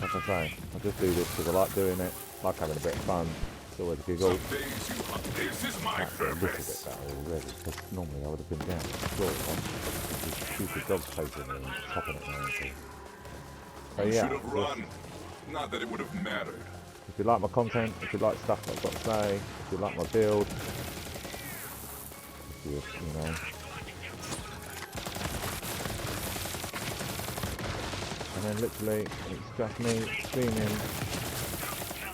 Like I say, I just do this because I like doing it, like having a bit of fun. It's always a giggle. This is my That's a little bit purpose. better already, because normally I would have been down to the floor with these stupid dogs chasing me and chopping at my ankle. So You yeah, should have run. Not that it would have mattered. if you like my content, if you like stuff that I've got to say, if you like my build, if you know. And then literally, it's just me streaming,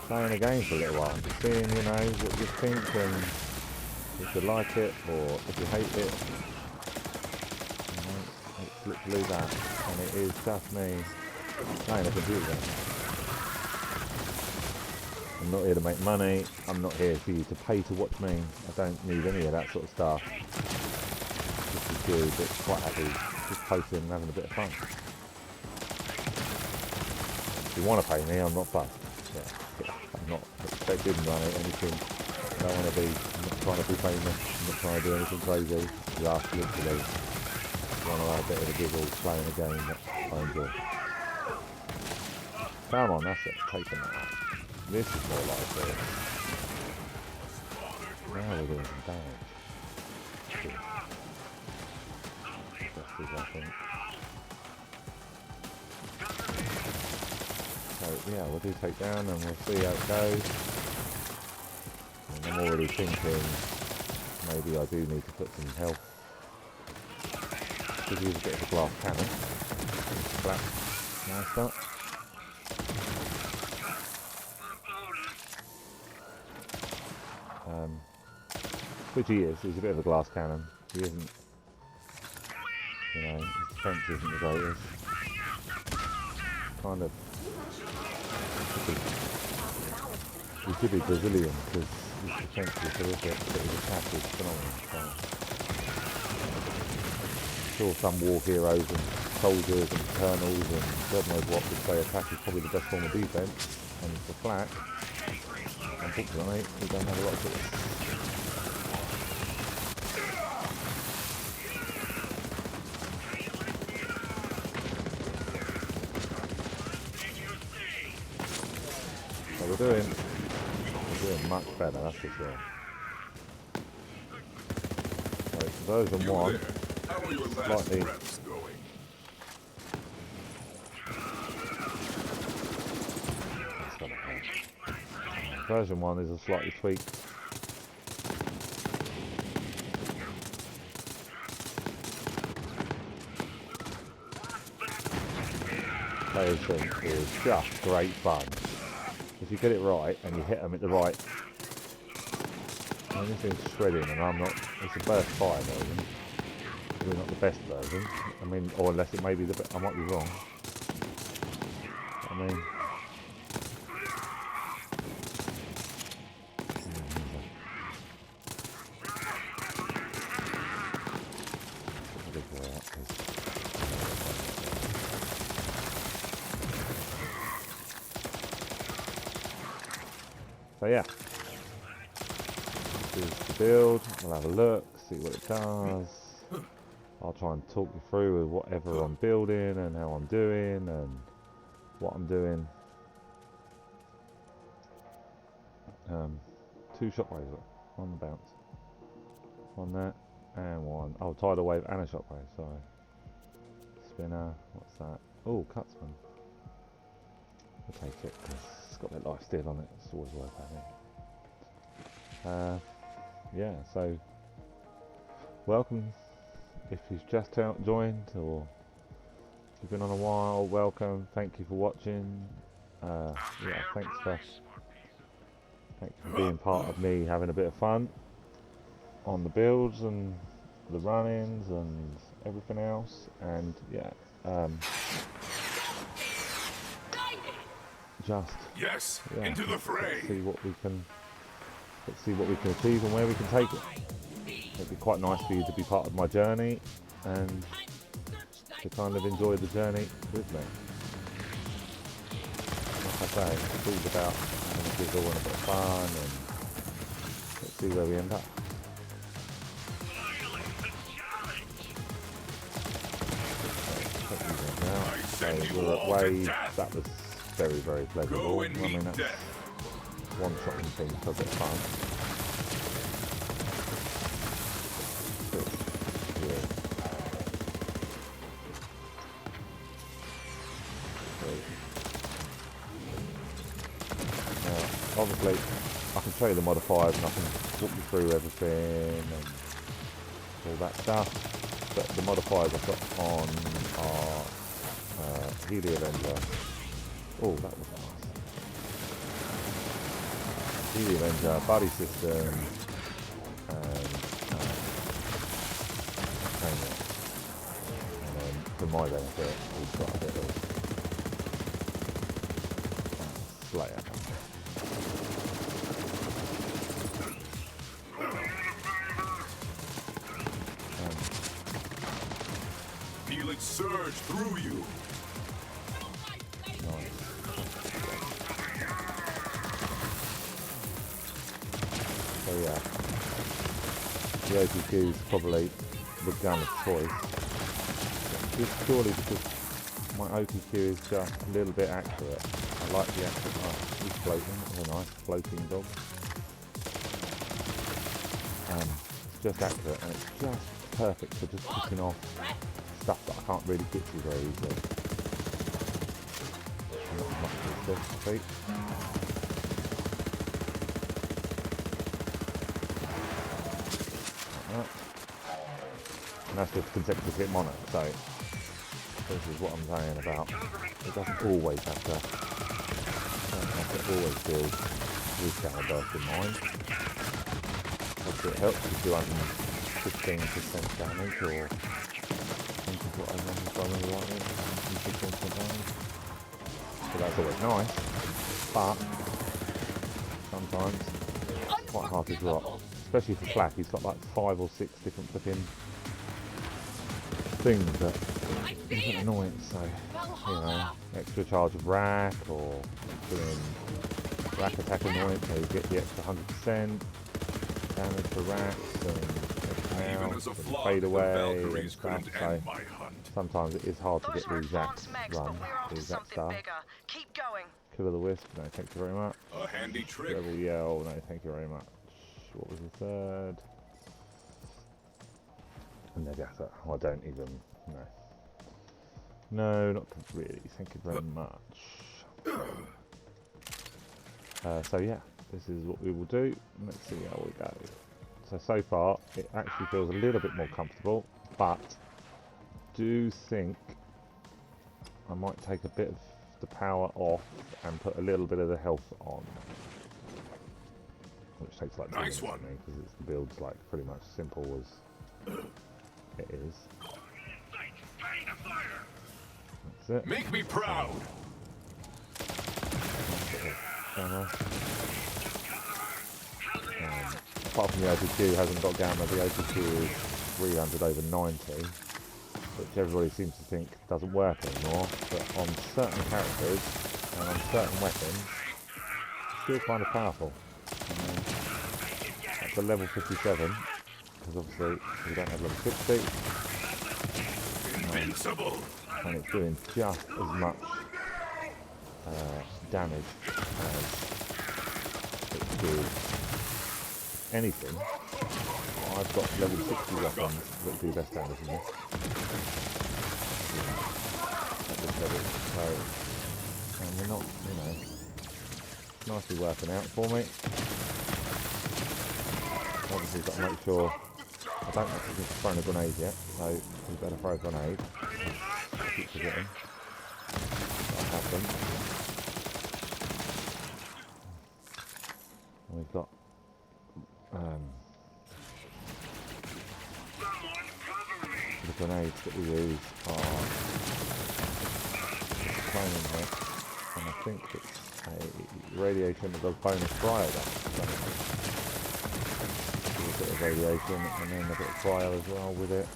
playing a game for a little while, seeing, you know, what you think, and if you like it, or if you hate it. You know, it's literally that, and it is just me playing a computer game. I'm not here to make money, I'm not here for you to pay to watch me, I don't need any of that sort of stuff. Just as good, but quite happy, just posting and having a bit of fun. If you want to pay me, I'm not fussed. Yeah, I'm not expecting money, anything. I don't want to be, I'm not trying to be famous, I'm not trying to do anything crazy. Just literally want to have a bit of a giggle playing a game that I enjoy. Come on, that's it, taking that out. This is more like it. Now we're doing some damage. Just as I think. So yeah, we'll do takedown and we'll see how it goes. And I'm already thinking maybe I do need to put some health. Could use a bit of a glass cannon. Flat, nice up. Which he is. He's a bit of a glass cannon. He isn't, you know, his defense isn't the greatest. Kind of. He should be Brazilian because his defense is horrific, but his attack is phenomenal. So, I'm sure some war heroes and soldiers and colonels and God knows what would say attack is probably the best form of defense. And for Flak, unfortunately, we don't have a lot of this. So we're doing much better, that's for sure. So version 1, slightly version 1 is a slightly tweaked version. Is just great fun. If you get it right and you hit them at the right, and this thing's shredding, and I'm not. It's a burst fire version. Probably not the best version. I mean, or unless it may be the. I might be wrong. I mean. So yeah, this is the build. We'll have a look, see what it does. I'll try and talk you through with whatever I'm building and how I'm doing and what I'm doing. 2 shockwaves, one bounce, one that, and one. Oh, tidal wave and a shockwave. Sorry. Spinner. What's that? Oh, cutsman. We'll take it because it's got that life steal on it. It's always worth having. Yeah, so welcome if you've just joined, or if you've been on a while, welcome. Thank you for watching. Yeah, thanks for being part of me having a bit of fun on the builds and the run-ins and everything else. And yeah, Yes, into the fray. Let's see what we can achieve and where we can take it. It'd be quite nice for you to be part of my journey and to kind of enjoy the journey with me. Like I say, it's all about having a giggle and a bit of fun, and let's see where we end up. So we're at Wave. That was very, very pleasurable. I mean, that's one-shotting things for a bit of fun. Obviously, I can show you the modifiers and I can walk you through everything and all that stuff. But the modifiers I've got on are Heli Avenger. Oh, that was nice. Heli Avenger, body system, and then for my benefit, we've got a bit of Slayer. Feel it surge through you. So yeah, the OPQ is probably the gun of choice. Just purely because my OPQ is just a little bit accurate. I like the accurate. Oh, he's floating. That's a nice floating dog. It's just accurate and it's just perfect for just picking off stuff that I can't really get to very easily. Not as much as this, I think. that. And that's with consecutive hit mono, so this is what I'm saying about it doesn't always have to always build with counter burst in mind. Obviously it helps if you do 115% damage or something what I remember if I really like it, 115% damage. So that's always nice, but sometimes it's quite hard to drop. Especially for Fl4k, he's got like 5 or 6 different flipping things that is annoying, so you know, extra charge of rack or doing rack attack annoyance, so you get the extra 100% damage for racks and fade away and stuff, so sometimes it is hard to get these racks run, these rack stuff. Keep going. Kill of the Wisp, no thank you very much. A handy trick. Rebel Yell, no thank you very much. What was the third? Negata. I don't even know. No, not really. Thank you very much. So yeah, this is what we will do. Let's see how we go. So far, it actually feels a little bit more comfortable, but do think I might take a bit of the power off and put a little bit of the health on. Which takes like 2 minutes for me, because the build's like pretty much simple as it is. That's it. Make me proud. Apart from the OPQ hasn't got Gamma, the OPQ is 300 over 90, which everybody seems to think doesn't work anymore, but on certain characters and on certain weapons, it's still kind of powerful. At the level 57, because obviously we don't have level 60, and it's doing just as much damage as it did anything. I've got level 60 weapons that do less damage than this. At this level, so, and they're not, you know, nicely working out for me. Obviously got to make sure I don't actually just thrown a grenade yet, so we better throw a grenade. I keep forgetting. That happened. We've got the grenades that we use are flaming hit, and I think it's a radiation that does bonus cryo damage. A bit of radiation and then a bit of cryo as well with it.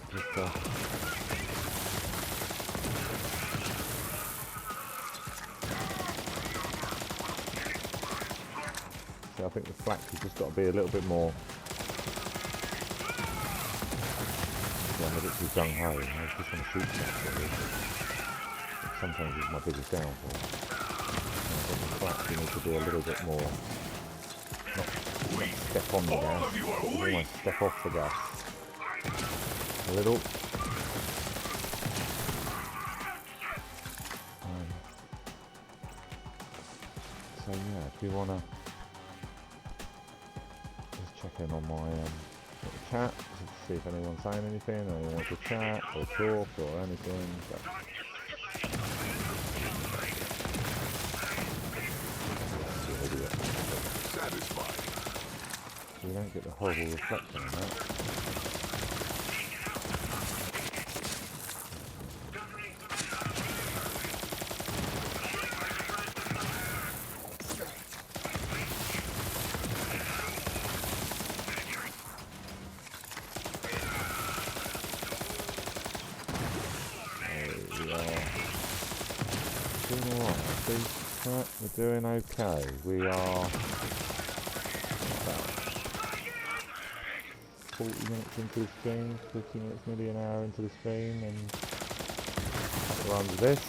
So I think the Fl4k has just got to be a little bit more. I'm a bit too gung ho. I just want to shoot stuff really. Sometimes it's my biggest downfall. I think the Fl4k needs to be a little bit more. Not step on the gas, almost step off the gas a little. So yeah, if you want to just check in on my little chat, to see if anyone's saying anything, or you want to chat or talk or anything. So. You don't get the horrible reflection on that. We are doing alright, I think. We're doing okay. We are 40 minutes into the stream, 50 minutes, nearly an hour into the stream, and runs this.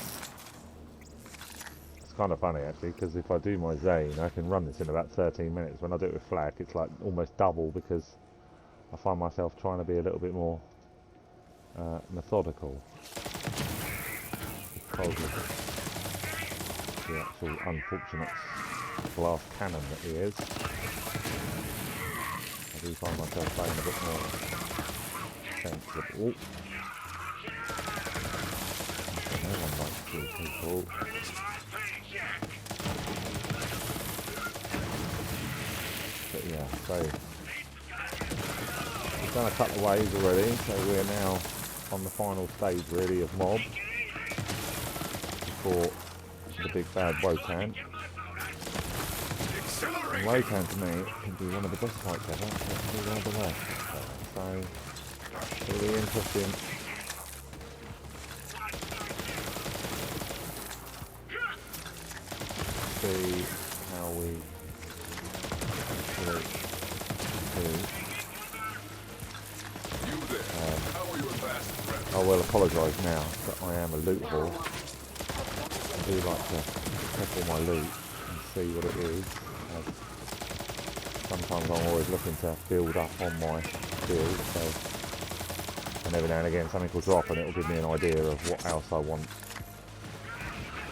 It's kind of funny actually, because if I do my Zane, I can run this in about 13 minutes. When I do it with Fl4k, it's like almost double, because I find myself trying to be a little bit more methodical. Because of the actual unfortunate glass cannon that he is. I do find myself playing a bit more sensible. No one likes to kill people. But yeah, so we've done a couple of waves already, so we're now on the final stage really of mob before the big bad Wotan. And Wotan to me can be one of the best fights ever, but probably one of the worst. So really interesting. See how we actually do. I will apologise now that I am a loot whore. I do like to check all my loot and see what it is. Sometimes I'm always looking to build up on my build, so and every now and again something will drop and it will give me an idea of what else I want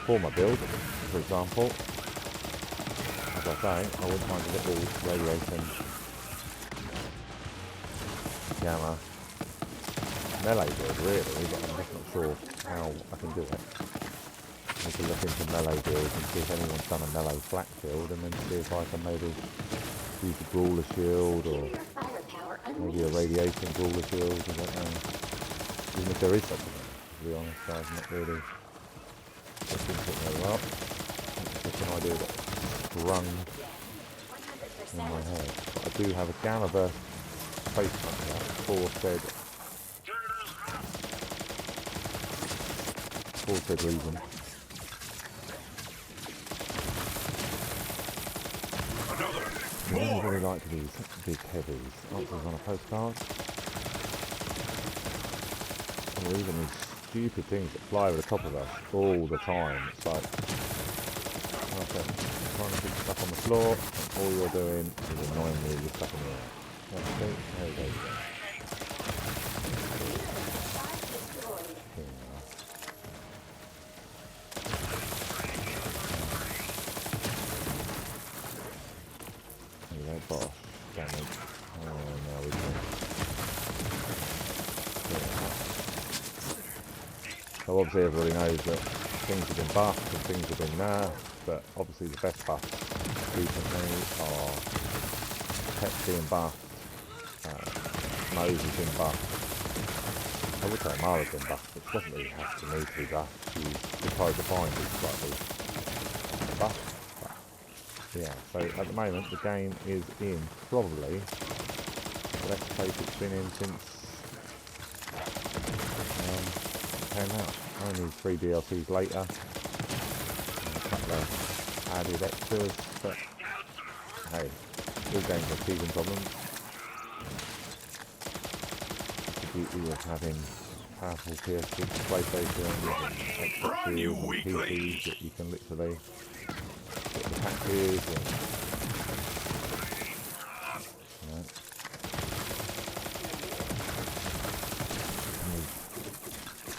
for my build. For example, as I say, I wouldn't mind a little radiation gamma melee build really, but I'm just not sure how I can do it. I need to look into melee builds and see if anyone's done a melee flak build, and then see if I can maybe use a brawler shield or maybe a radiation brawler shield, I don't know. Even if there is such a thing, to be honest, I've not really looked into it very well. It's just an idea that sprung in my head. But I do have a gamma burst face hunter for said reason. I don't really like these big heavies. Answers on a postcard. Or even these stupid things that fly over the top of us all the time. It's like, okay, trying to keep stuff on the floor, and all you're doing is annoying me with stuff in the air. Okay, there we go. Boss damage. Oh, now we can. Yeah. So obviously everybody knows that things have been buffed and things have been nerfed, but obviously the best buffs recently are Pep's being buffed, Mose has been buffed. I would say Mara's been buffed, but she doesn't really have to need to be buffed. She's trying to find it slightly buffed. Yeah, so at the moment the game is in probably the best place it's been in since it came out. Only 3 DLCs later, and a couple of added extras, but hey, all games have teething problems. The beauty of having powerful PS6, PlayStation, and Xboxes and PCs that you can literally the patches and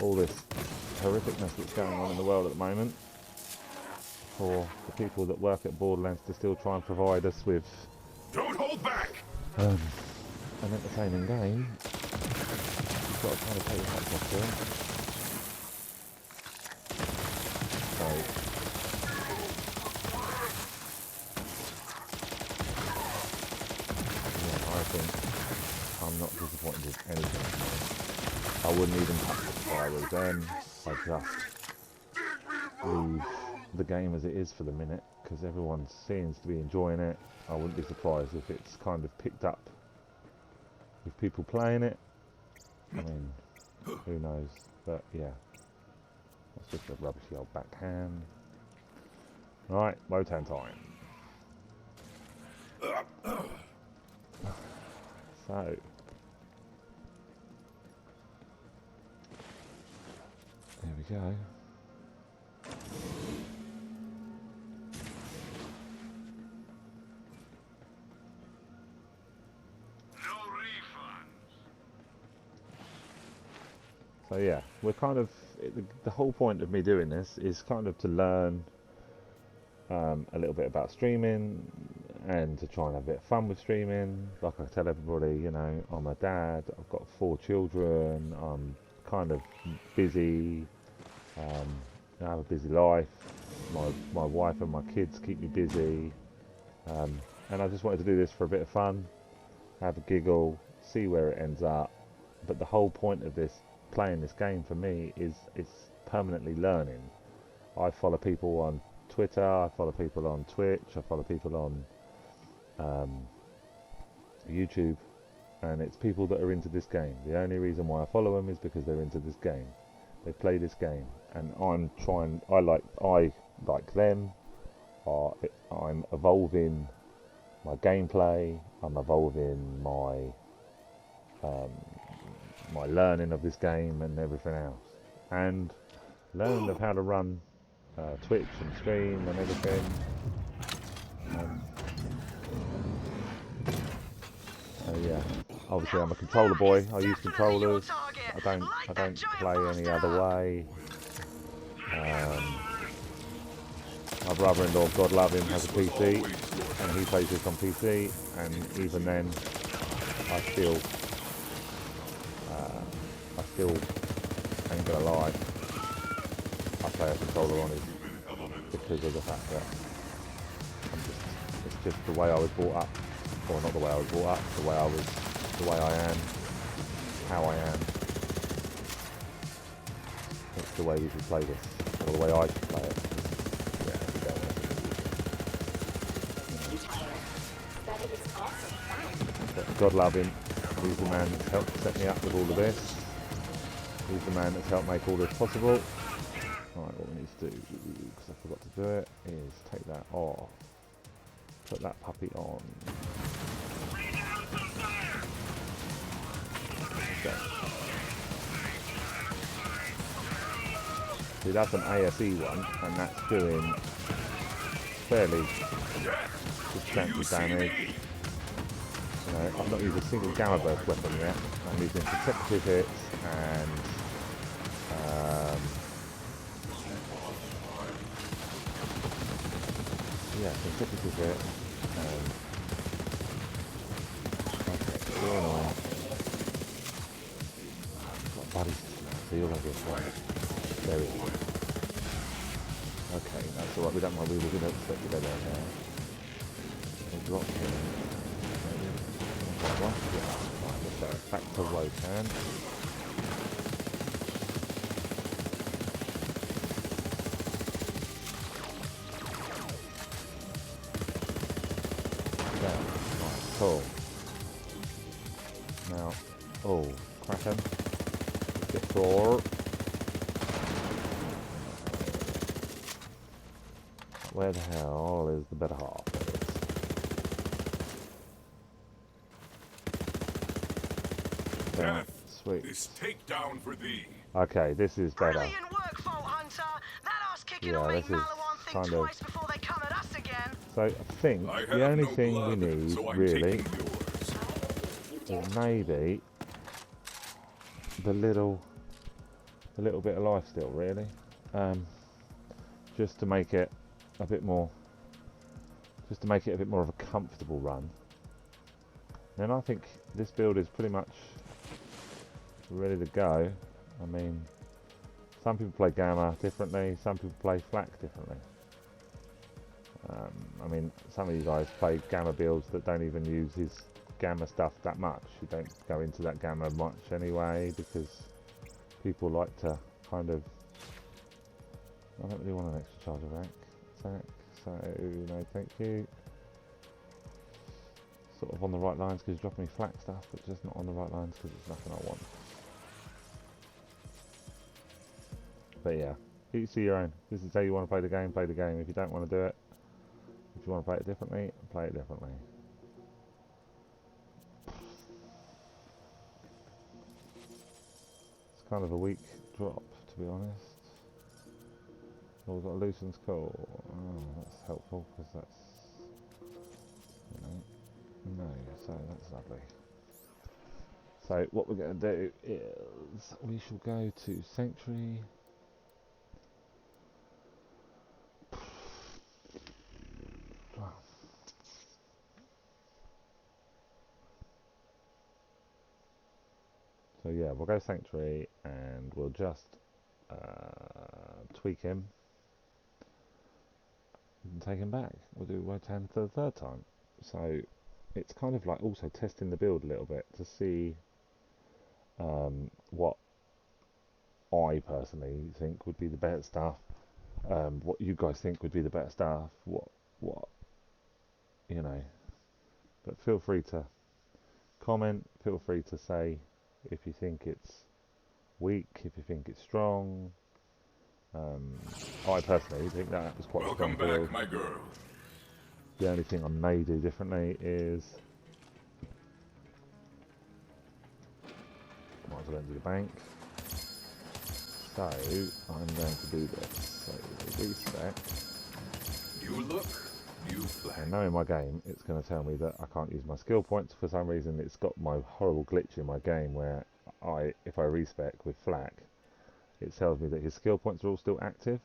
all this horrificness that's going on in the world at the moment, for the people that work at Borderlands to still try and provide us with Don't hold back. an entertaining game. You've got to kind of take your hats off to it. So I think I'm not disappointed with anything. I wouldn't even touch it if I was them. I'd just leave the game as it is for the minute, because everyone seems to be enjoying it. I wouldn't be surprised if it's kind of picked up with people playing it. I mean, who knows? But yeah, that's just a rubbishy old backhand. Right, Wotan time. So, there we go. No refunds. So yeah, we're kind of, the whole point of me doing this is kind of to learn a little bit about streaming and to try and have a bit of fun with streaming. Like I tell everybody, you know, I'm a dad, I've got 4 children, I'm kind of busy, I have a busy life, my wife and my kids keep me busy, and I just wanted to do this for a bit of fun, have a giggle, see where it ends up. But the whole point of this, playing this game for me, is it's permanently learning. I follow people on Twitter, I follow people on Twitch, I follow people on YouTube, and it's people that are into this game. The only reason why I follow them is because they're into this game. They play this game, and I like them. I'm evolving my gameplay. I'm evolving my learning of this game and everything else, and learning of how to run Twitch and stream and everything. So yeah, obviously I'm a controller boy. I use controllers. I don't play any other way. My brother-in-law, God love him, has a PC, and he plays this on PC. And even then, I still ain't gonna lie, I play a controller on it because of the fact that it's just the way I was brought up, or not the way I was brought up, the way I am, how I am. It's the way we should play this, or the way I should play it. Yeah, we go with it. But God love him, he's the man that's helped set me up with all of this. He's the man that's helped make all this possible. Alright, what we need to do, because I forgot to do it, is take that off. Put that puppy on. Okay. See, that's an ASE one, and that's doing fairly substantial damage. You know, I've not used a single Gamma Burst weapon yet. I'm using consecutive hits and yeah, consecutive hits. Okay, so annoying. Got body system, so you're gonna get one. There we go. Okay, that's alright, we don't mind, we were gonna set you there now. We'll drop him. Right, let's go back to Wotan. There, right, cool. Now, oh, Kraken. Let's get Thor. Where the hell is the better half? Death, sweet. this takedown for thee. Okay, this is better. Brilliant work, Vault Hunter. That ass kicking Yeah, will make this is Malawan think kind of- twice before they come at us again. So I think I the have only no thing blood, we need so I'm really taking yours. is maybe the little bit of life steal, really, just to make it a bit more, of a comfortable run. And I think this build is pretty much ready to go. I mean, some people play Gamma differently, some people play Fl4k differently. I mean, some of you guys play Gamma builds that don't even use his Gamma stuff that much. You don't go into that Gamma much anyway, because people like to kind of... I don't really want an extra charge of rank, so no thank you. Sort of on the right lines because you're dropping me Fl4k stuff, but just not on the right lines because it's nothing I want. But yeah, each to your own. This is how you want to play the game, play the game. If you don't want to do it, if you want to play it differently, play it differently. It's kind of a weak drop, to be honest. Oh, we've got a Lucen's Call. Oh, that's helpful because that's, you know, no, so that's lovely. So what we're going to do is we shall go to Sanctuary. So yeah, we'll go Sanctuary and we'll just tweak him and take him back. We'll do Wotan for the third time. So it's kind of like also testing the build a little bit to see what I personally think would be the better stuff. What you guys think would be the better stuff. What you know. But feel free to comment. Feel free to say if you think it's weak, if you think it's strong. I personally think that was quite a strong Welcome build. back, my girl. The only thing I may do differently is might as well do the bank. So I'm going to do this. So respec. New look, new flag. And knowing my game, it's going to tell me that I can't use my skill points. For some reason, it's got my horrible glitch in my game where if I respec with Fl4k, it tells me that his skill points are all still active.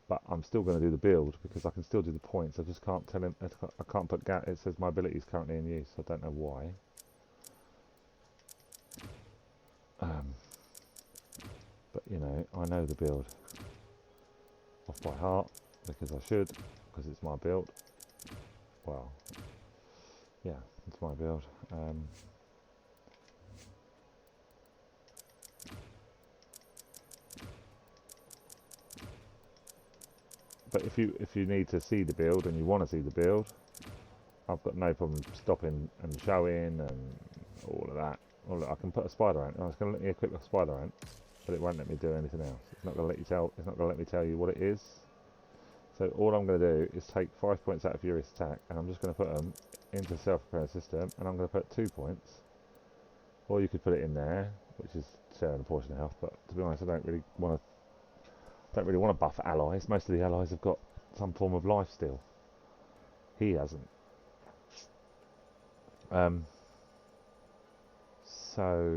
But I'm still going to do the build because I can still do the points. I just can't tell him. I can't put it says my ability is currently in use. I don't know why. But you know, I know the build off by heart because I should, because it's my build. Well, yeah, it's my build. But if you need to see the build and you want to see the build, I've got no problem stopping and showing and all of that. Oh, look, I can put a spider ant. Oh, it's going to let me equip a spider ant, but it won't let me do anything else. It's not going to let you tell. It's not going to let me tell you what it is. So all I'm going to do is take 5 points out of Furious Attack, and I'm just going to put them into Self-Repair System, and I'm going to put 2 points. Or you could put it in there, which is sharing a portion of health. But to be honest, I don't really want to buff allies. Most of the allies have got some form of life steal. He hasn't. So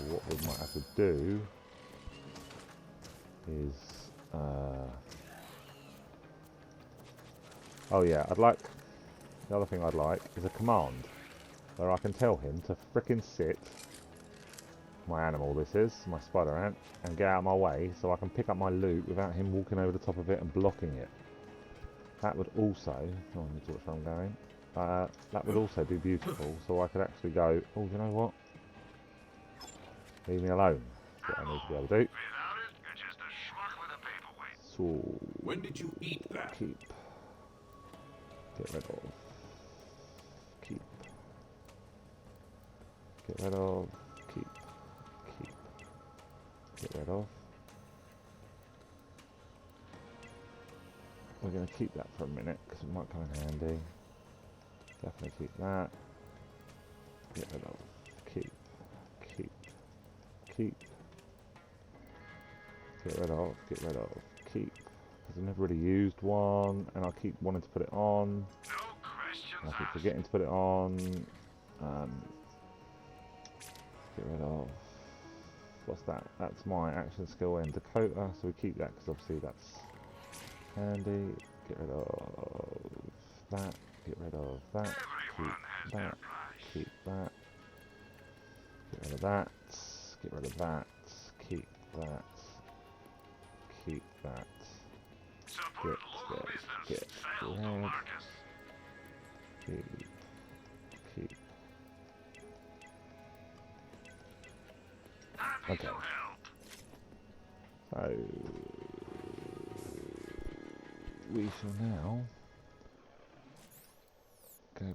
what we might have to do is oh yeah, the other thing I'd like is a command where I can tell him to frickin' sit, my animal this is, my spider ant, and get out of my way so I can pick up my loot without him walking over the top of it and blocking it. That would also, oh, I need to watch where I'm going. That would also be beautiful, so I could actually go, oh, you know what? Leave me alone. That's what I need to be able to do. Without it, you're just a schmuck with a paperweight. So, When did you eat that? keep. Get rid of. Keep. Get rid of. Keep. Keep. Get rid of. We're going to keep that for a minute because it might come in handy. Definitely keep that. Get rid of. Keep. Keep. Keep. Get rid of. Get rid of. Keep. Because I've never really used one, and I keep wanting to put it on. No questions I keep asked. forgetting to put it on. Get rid of. What's that? That's my action skill in Dakota, so we keep that because obviously that's handy. Get rid of that. Get rid of that. Everyone has Keep their that. price. Keep that. Get rid of that. Get rid of that. Keep that. Keep that. Support local business. Get Sell to rid. Marcus. Keep. Keep. Happy Okay. to help. So we shall now go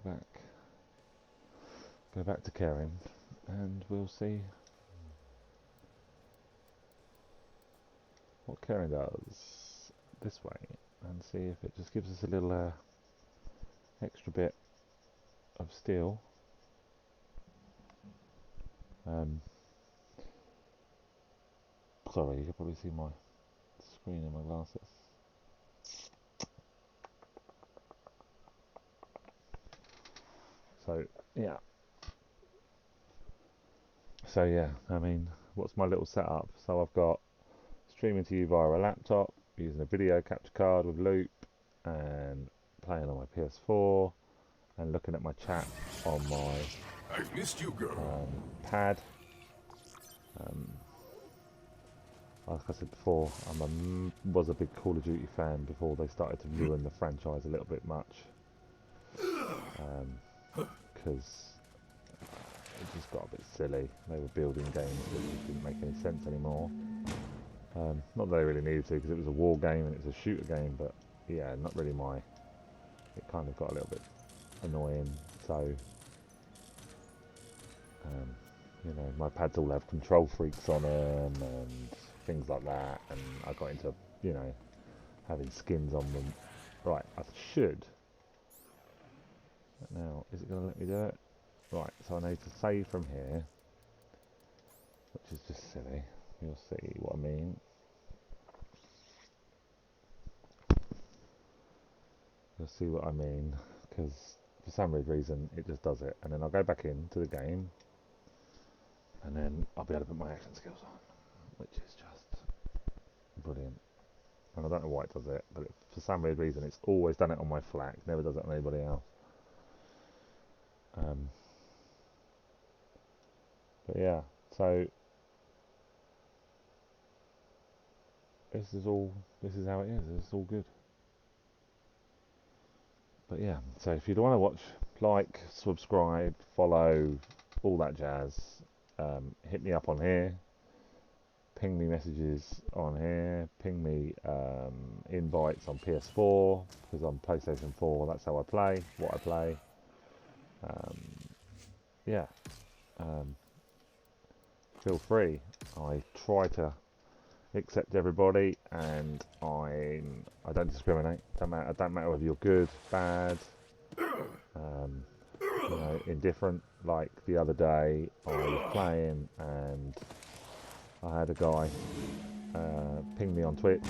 back to caring, and we'll see what caring does this way, and see if it just gives us a little extra bit of steel. Sorry, you can probably see my screen in my glasses. So yeah, I mean, what's my little setup? So I've got streaming to you via a laptop, using a video capture card with loop, and playing on my PS4, and looking at my chat on my I've missed you, girl. pad. Like I said before, was a big Call of Duty fan before they started to ruin the franchise a little bit much. Because it just got a bit silly. They were building games that just didn't make any sense anymore. Not that they really needed to, because it was a war game and it was a shooter game, but yeah, not really it kind of got a little bit annoying. So, you know, my pads all have control freaks on them and things like that, and I got into, you know, having skins on them. Right, I should. Now, is it going to let me do it? Right, so I need to save from here, which is just silly. You'll see what I mean. You'll see what I mean, because for some weird reason it just does it. And then I'll go back into the game, and then I'll be able to put my action skills on, which is just brilliant. And I don't know why it does it, but for some weird reason it's always done it on my Fl4k, never does it on anybody else. But yeah, so this is how it is. It's all good. But yeah, so if you want to watch, like, subscribe, follow, all that jazz, hit me up on here, ping me messages on here, ping me invites on PS4, because on PlayStation 4 that's how I play, what I play. Yeah, feel free. I try to accept everybody, and I don't discriminate. Don't matter whether you're good, bad, you know, indifferent. Like the other day, I was playing and I had a guy ping me on Twitch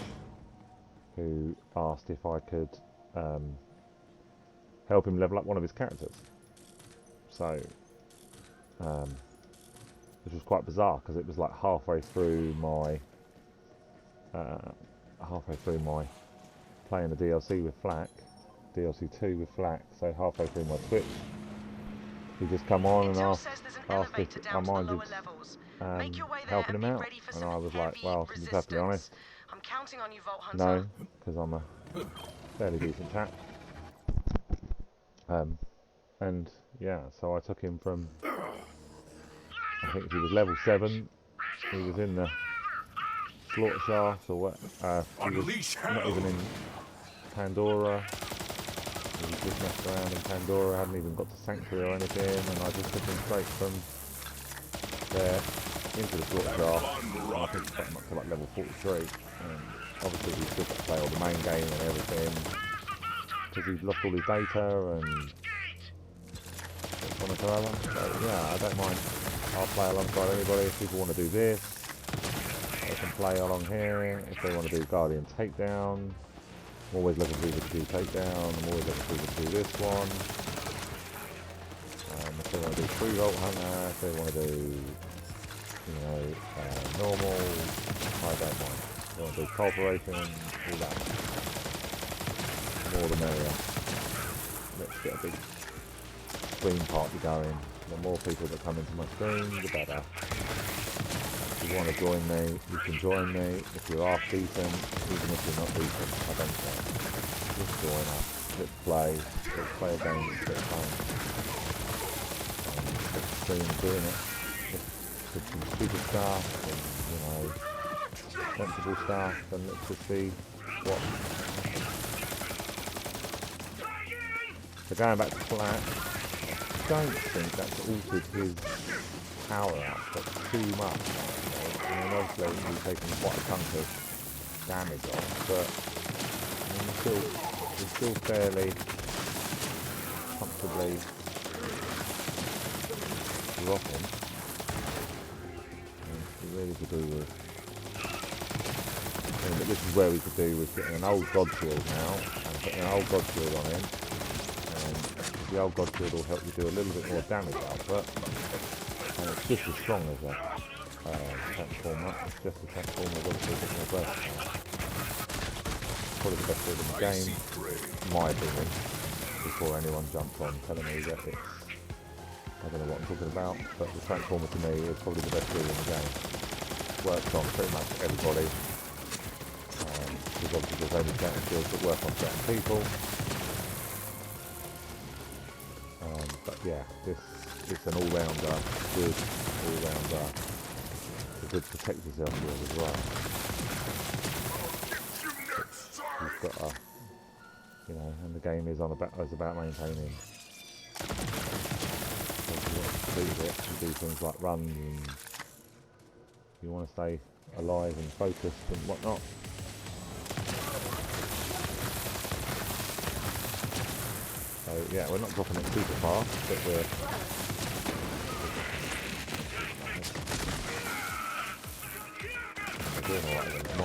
who asked if I could help him level up one of his characters. So, which was quite bizarre, because it was like halfway through my playing the DLC with Fl4k, DLC 2 with Fl4k, so halfway through my Twitch, he just come on and asked if I minded helping him out, and I was like, well, to be perfectly honest, no, because I'm a fairly decent chap. And yeah, so I took him from, I think he was level 7, he was in the slaughter shafts, or what, he was not even in Pandora, he was just messed around in Pandora, hadn't even got to Sanctuary or anything, and I just took him straight from there into the slaughter shaft, and I think he got him up to like level 43, and obviously he still got to play all the main game and everything, because he'd lost all his data and so yeah, I don't mind. I'll play alongside anybody. If people want to do this, they can play along here. If they want to do Guardian Takedown, I'm always looking for people to do Takedown. I'm always looking for people to do this one. If they want to do 3-volt Hunter, if they want to do, you know, normal, I don't mind. If they want to do Corporation, all that. The more the merrier. Let's get a big stream party going. The more people that come into my stream, the better. If you want to join me, you can join me. If you're half decent, even if you're not decent, I don't care. Just join us. Let's play a game, let's fun. Let's stream doing it. Let's some stupid stuff and, you know, sensible stuff, and let's just see what. So going back to Fl4k, I don't think that's altered his power output too much. I mean, obviously he's taking quite a chunk of damage off, but I mean, he's still fairly comfortably rocking. We really could do with. I mean, but this is where we could do with getting an old God Shield now and putting an old God Shield on him. The old God Shield will help you do a little bit more damage output, and it's just as strong as a transformer. It's just a transformer, obviously a bit more versatile. Probably the best shield in the game, in my opinion. before anyone jumps on telling me that it's, I don't know what I'm talking about, but the Transformer to me is probably the best tool in the game. Works on pretty much everybody. Because obviously there's only certain skills that work on certain people. But yeah, it's an all-rounder, good all-rounder, a good protect yourself shield as well. You've got a, you know, and the game is about maintaining. So if you want to complete it, you do things like runs, and you want to stay alive and focused and whatnot. So yeah, we're not dropping it super fast, but we're doing alright against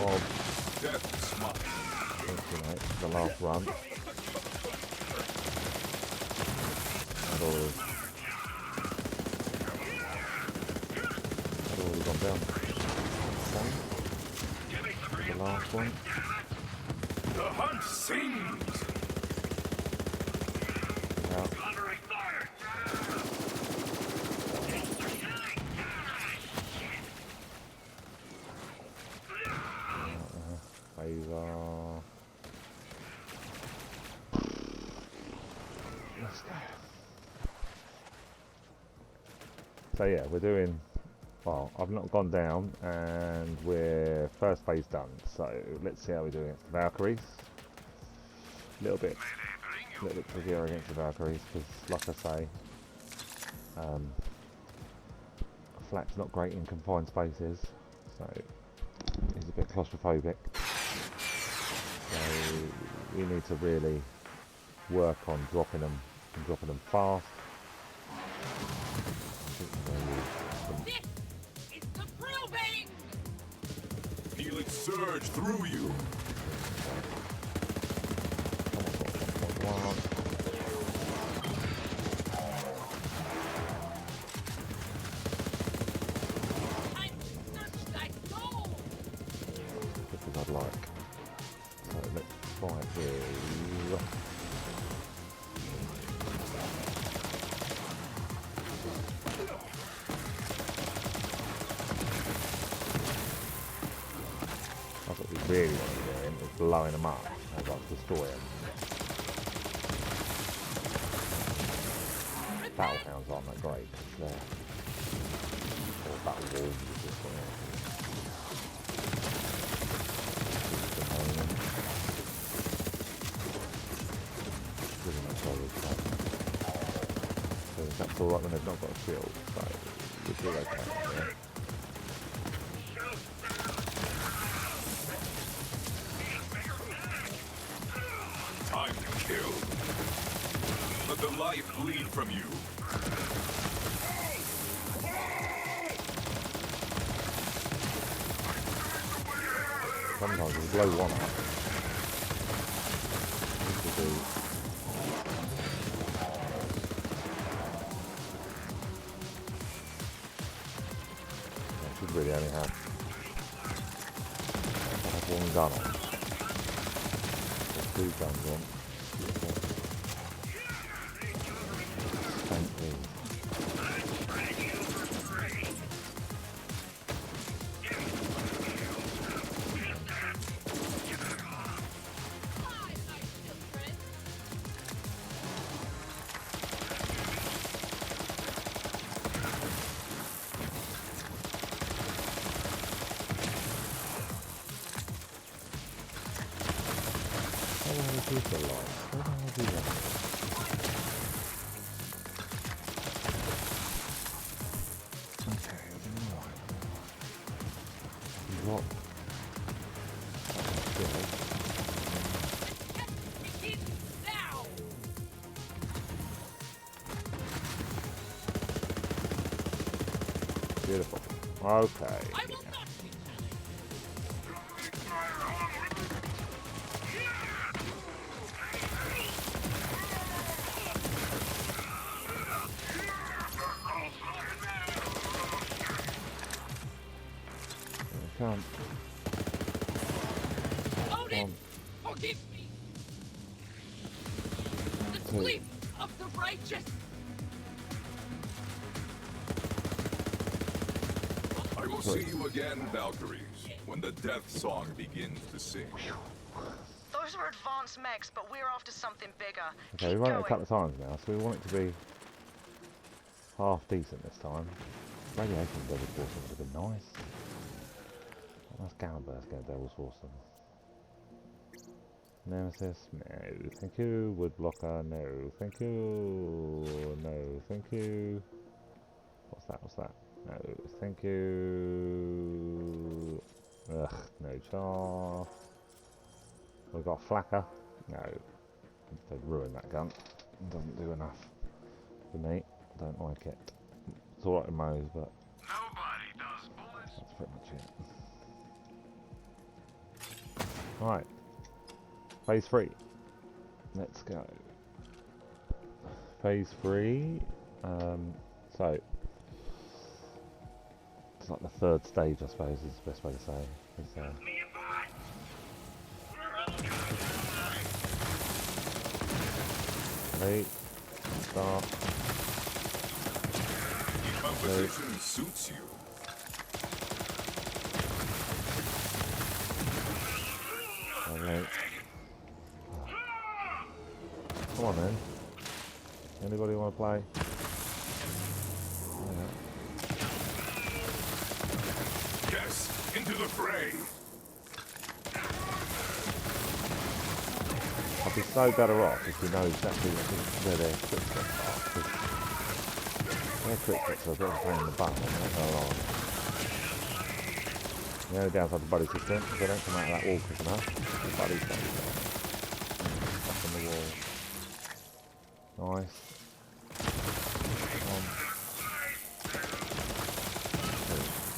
mobs. You know, the last run. Had already gone down. The last one. The hunt sings. Let's go. So yeah, we're doing, well, I've not gone down and we're first phase done, so let's see how we do against the Valkyries. A little bit trickier against the Valkyries because, like I say, Flak's not great in confined spaces, so he's a bit claustrophobic. So we need to really work on dropping them and dropping them fast. This is the proving! Feel it surge through you. I'd like. So let's try here. That's what we really want to be doing, is blowing them up as I destroy them. Battle hounds aren't that great, because they're... or battle wolves, is just what that's alright when they've not got a shield, so we'll do okay. Yeah. Time to kill. Let the life bleed from you. Sometimes we blow one up. Should really only have one gun on. There's two guns on. Thank you. Beautiful. Okay. Come. Odin, forgive me. The sleep of the righteous. I will see you again, Valkyries, when the death song begins to sing. Those are advanced mechs, but we're after something bigger. Okay, we Keep run it a going. couple of times now, so we want it to be half decent this time. Radiation Devil's Force would have been nice. That's Gamma Burst get Devil's Force. Nemesis, no, thank you. Woodblocker, no, thank you. No, thank you. What's that? What's that? No, thank you. Ugh, no char. We've got Fl4k. No, they'd ruin that gun. It doesn't do enough for me. Don't like it. It's alright in Mo's, but Nobody does bullets. that's pretty much it. Right. Phase 3. Let's go. Phase 3. So it's like the third stage, I suppose, is the best way to say. It's, ready, start. Composition suits you. Ready. Come on then. Anybody want to play? Yeah. Yes, into the fray. I'd be so better off if you know exactly where their quick steps are, because their quick steps are a bit of a pain in the butt, I'm not gonna lie. The only downside to buddy system is they don't come out of that wall quick enough. The buddies don't do that. Up on the wall. Nice.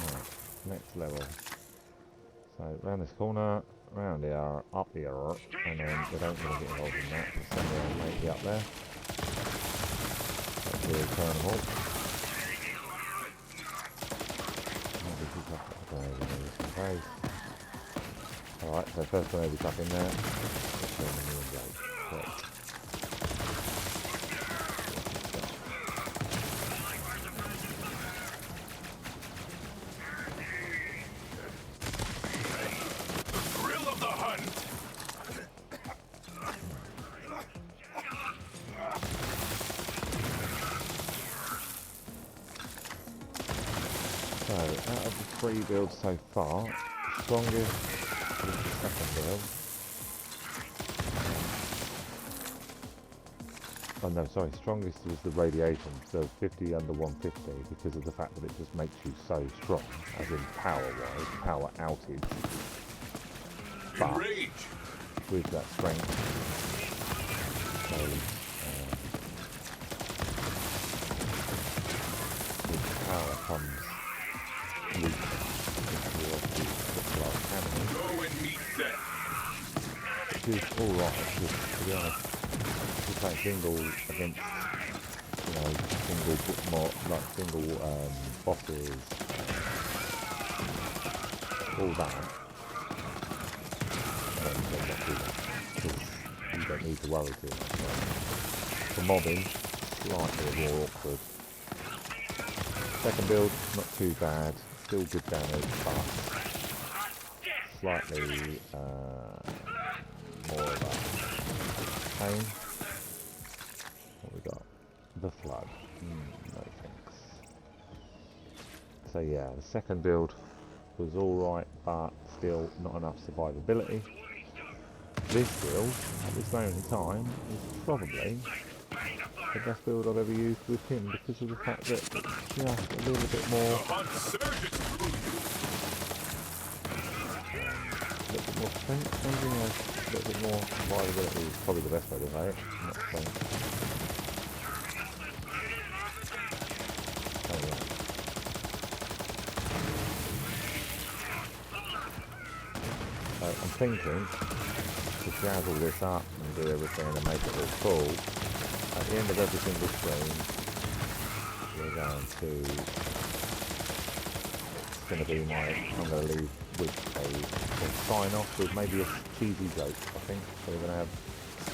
Right. Next level. So round this corner, round here, up here, and then we don't really get involved in that. Just send the matey up there. Let's really turn them all. Alright, so first one will be up in there. Let's turn the new engage. Great. The thrill of the hunt. So, out of the 3 builds so far, strongest is the second build. Oh no, sorry, strongest was the radiation, so 50 under 150, because of the fact that it just makes you so strong, as in power-wise, power outage. But Enrage. with that strength, so, with power comes reach, which will obviously put large cannon. Go and meet death. Which is alright, it's just, to be honest, if you play single against, you know, single bosses, all that, then not too much, because you don't need to worry too much. For mobbing, slightly more awkward. Second build, not too bad, still good damage, but slightly more of a pain. What we got? The Flood. No thanks. So yeah, the second build was alright, but still not enough survivability. This build, at this moment in time, is probably the best build I've ever used with him, because of the fact that it's just a little bit more, The hunt surges through you. a little bit more strength, maybe, or a little bit more survivability is probably the best way to say it, not strength. Oh yeah. So I'm thinking to jazz all this up and do everything and make it all cool, at the end of every single stream, we're going to, it's going to be I'm going to leave with a sign off with maybe a cheesy joke, I think. So we're going to have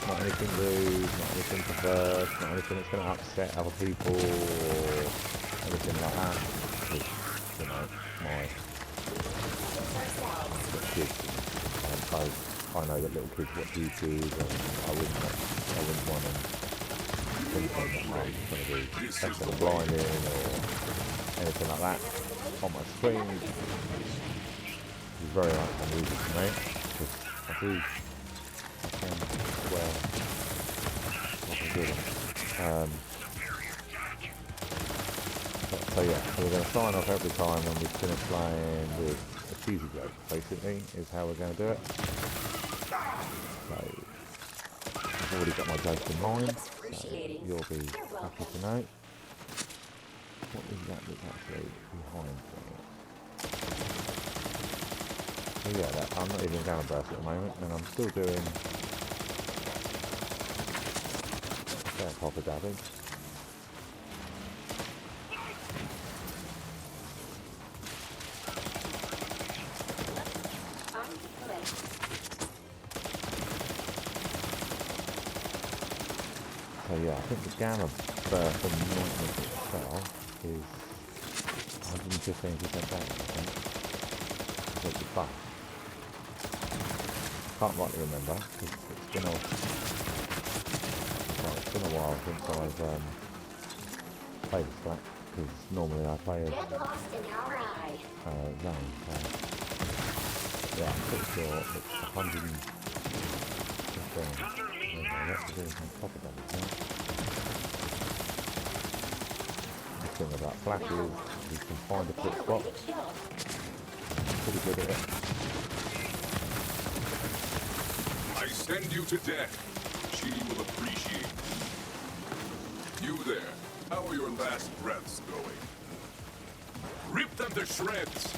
Not anything rude, not anything perverse, not anything that's going to upset other people or anything like that. Because, you know, my kids, I know that little kids watch YouTube, and I wouldn't want them thinking that I'm going to be testing and blinding or anything like that on my screen. It's very unusual to me, because I can swear what I'm doing. So yeah, so we're going to sign off every time when we finish playing with a cheesy joke, basically, is how we're going to do it. So, I've already got my joke in mind, so you'll be happy to know. What is that that's actually behind me? So yeah, I'm not even Gamma burst at the moment, and I'm still doing fair proper damage. So yeah, I think the Gamma burst anointment itself is 115% damage, I think. Completely buff. Can't rightly remember, because it's been a while since I've played this flat, because normally I play as zone, so yeah, I'm pretty sure it's 115. Let's do some proper damage now. The thing about Flash is you can find a quick spot. Pretty good at it. I send you to death. She will appreciate you. You there. How are your last breaths going? Rip them to shreds.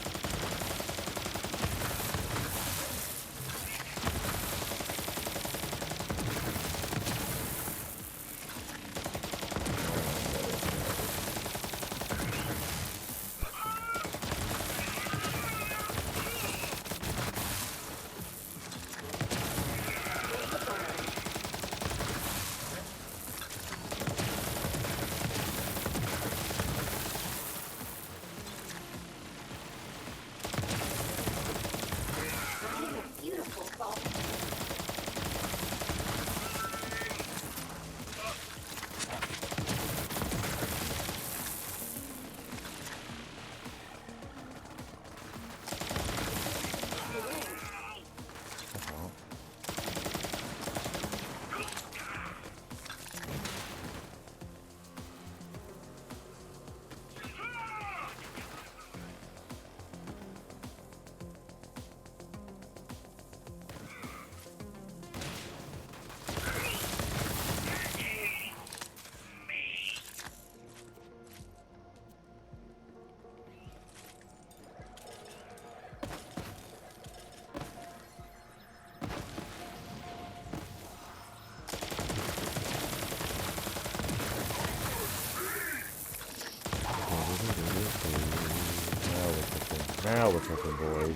Now we're cooking, boys.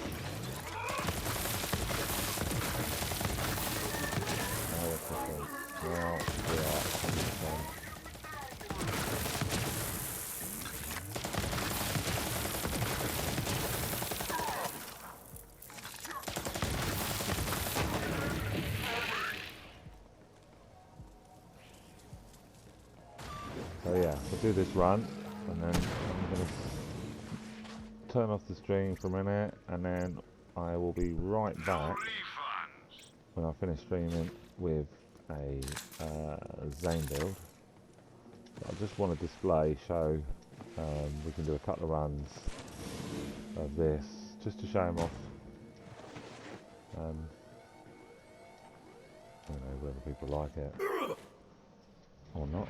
Now we're cooking. Now we are 100%. So yeah, we'll do this run, and then I'm going to turn off the stream for a minute, and then I will be right back when I finish streaming with a Zane build. I just want to display, show, we can do a couple of runs of this, just to show them off. I don't know whether people like it or not.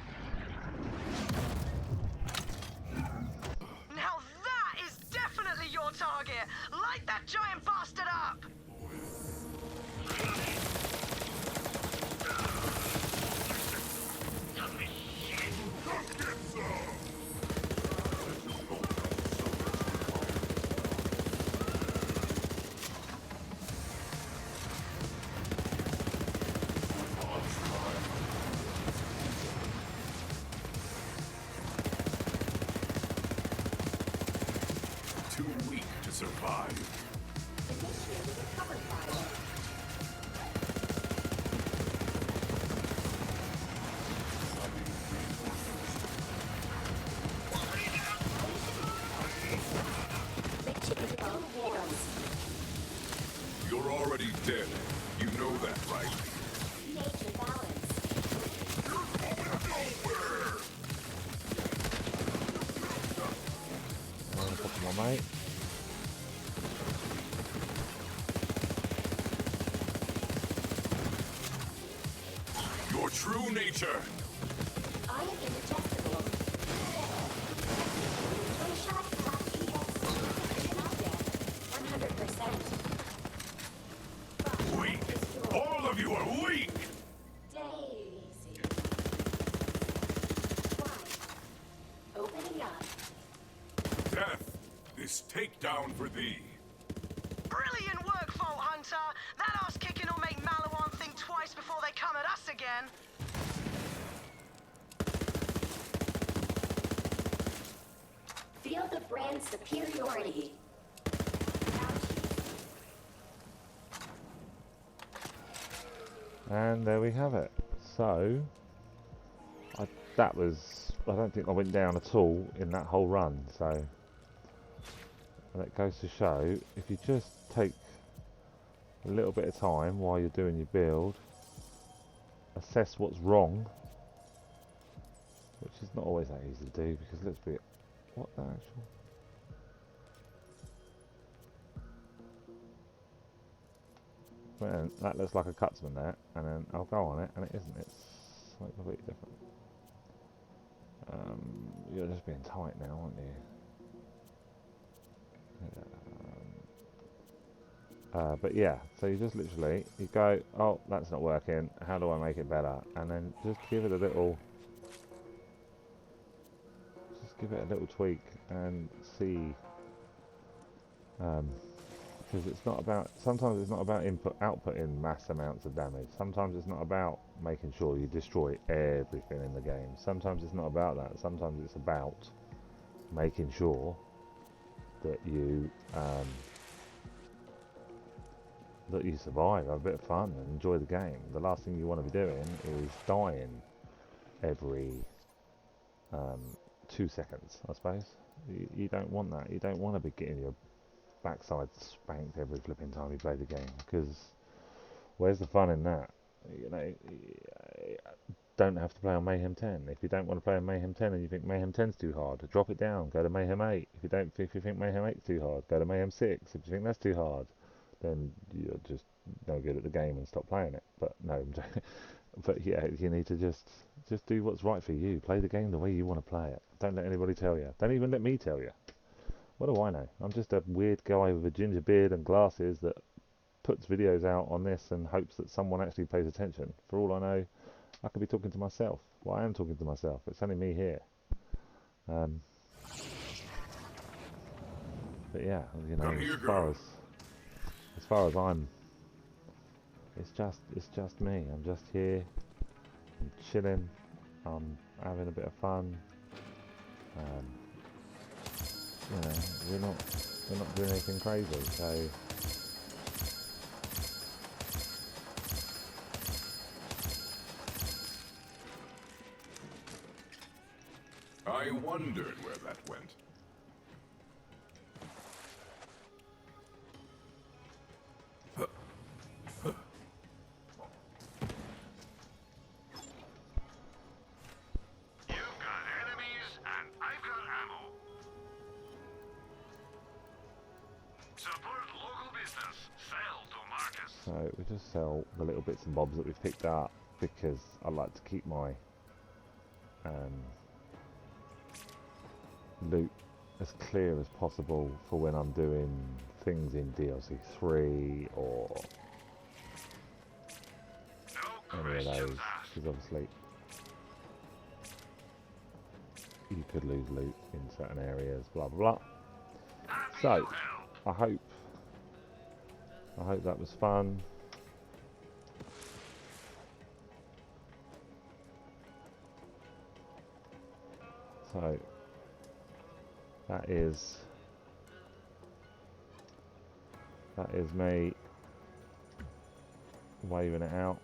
Now that is definitely your target! Light that giant bastard up! too weak to survive. You're already dead. You know that, right? Nature balance. You're going nowhere! And a couple more, mate. Your true nature! I am indigestible. One shot past EX. Not dead. 100%. Weak! All of you are weak! Daisy. One. Opening up. Death, this takedown for thee. Brilliant work, Vault Hunter! That ass kicking will make Malawan think twice before they come at us again. Feel the brand superiority. And there we have it. So, I don't think I went down at all in that whole run, so and it goes to show, if you just take a little bit of time while you're doing your build, assess what's wrong, which is not always that easy to do, because let's be, what the actual, well, that looks like a cutsman there, and then I'll go on it, and it isn't, it's something completely different. You're just being tight now, aren't you? But yeah, so you just literally, you go, oh, that's not working, how do I make it better? And then just give it a little tweak and see, because it's not about, sometimes it's not about outputting mass amounts of damage. Sometimes it's not about making sure you destroy everything in the game. Sometimes it's not about that. Sometimes it's about making sure that you survive, have a bit of fun and enjoy the game. The last thing you want to be doing is dying every 2 seconds, I suppose. You don't want that. You don't want to be getting your backside spanked every flipping time you play the game, because where's the fun in that? You know, don't have to play on Mayhem 10. If you don't want to play on Mayhem 10 and you think Mayhem 10's too hard, drop it down, go to Mayhem 8. If you think Mayhem 8's too hard, go to Mayhem 6. If you think that's too hard, then you're just no good at the game and stop playing it. But no, but yeah, you need to just do what's right for you. Play the game the way you want to play it. Don't let anybody tell you. Don't even let me tell you. What do I know? I'm just a weird guy with a ginger beard and glasses that puts videos out on this and hopes that someone actually pays attention. For all I know, I could be talking to myself. Well, I am talking to myself. It's only me here. But yeah, you know, as far as I'm, it's just me. I'm just here. I'm chilling. I'm having a bit of fun. You know, we're not doing anything crazy, so. I wondered where that went. You've got enemies, and I've got ammo. Support local business. Sell to Marcus. So we just sell the little bits and bobs that we've picked up, because I like to keep my loot as clear as possible for when I'm doing things in DLC 3 or any of those, because obviously you could lose loot in certain areas, blah blah blah. So I hope that was fun. So that is That is me waving it out.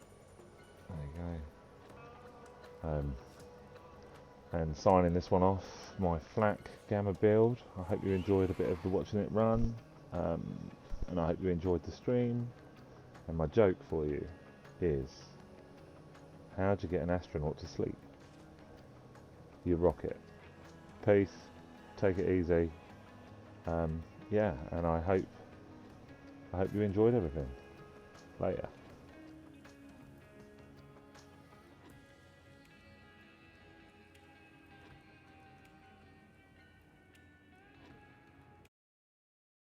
There you go. And signing this one off, my Fl4k Gamma build. I hope you enjoyed a bit of the watching it run, and I hope you enjoyed the stream. And my joke for you is, how'd you get an astronaut to sleep? You rocket. Peace. Take it easy. Yeah, and I hope you enjoyed everything. Later.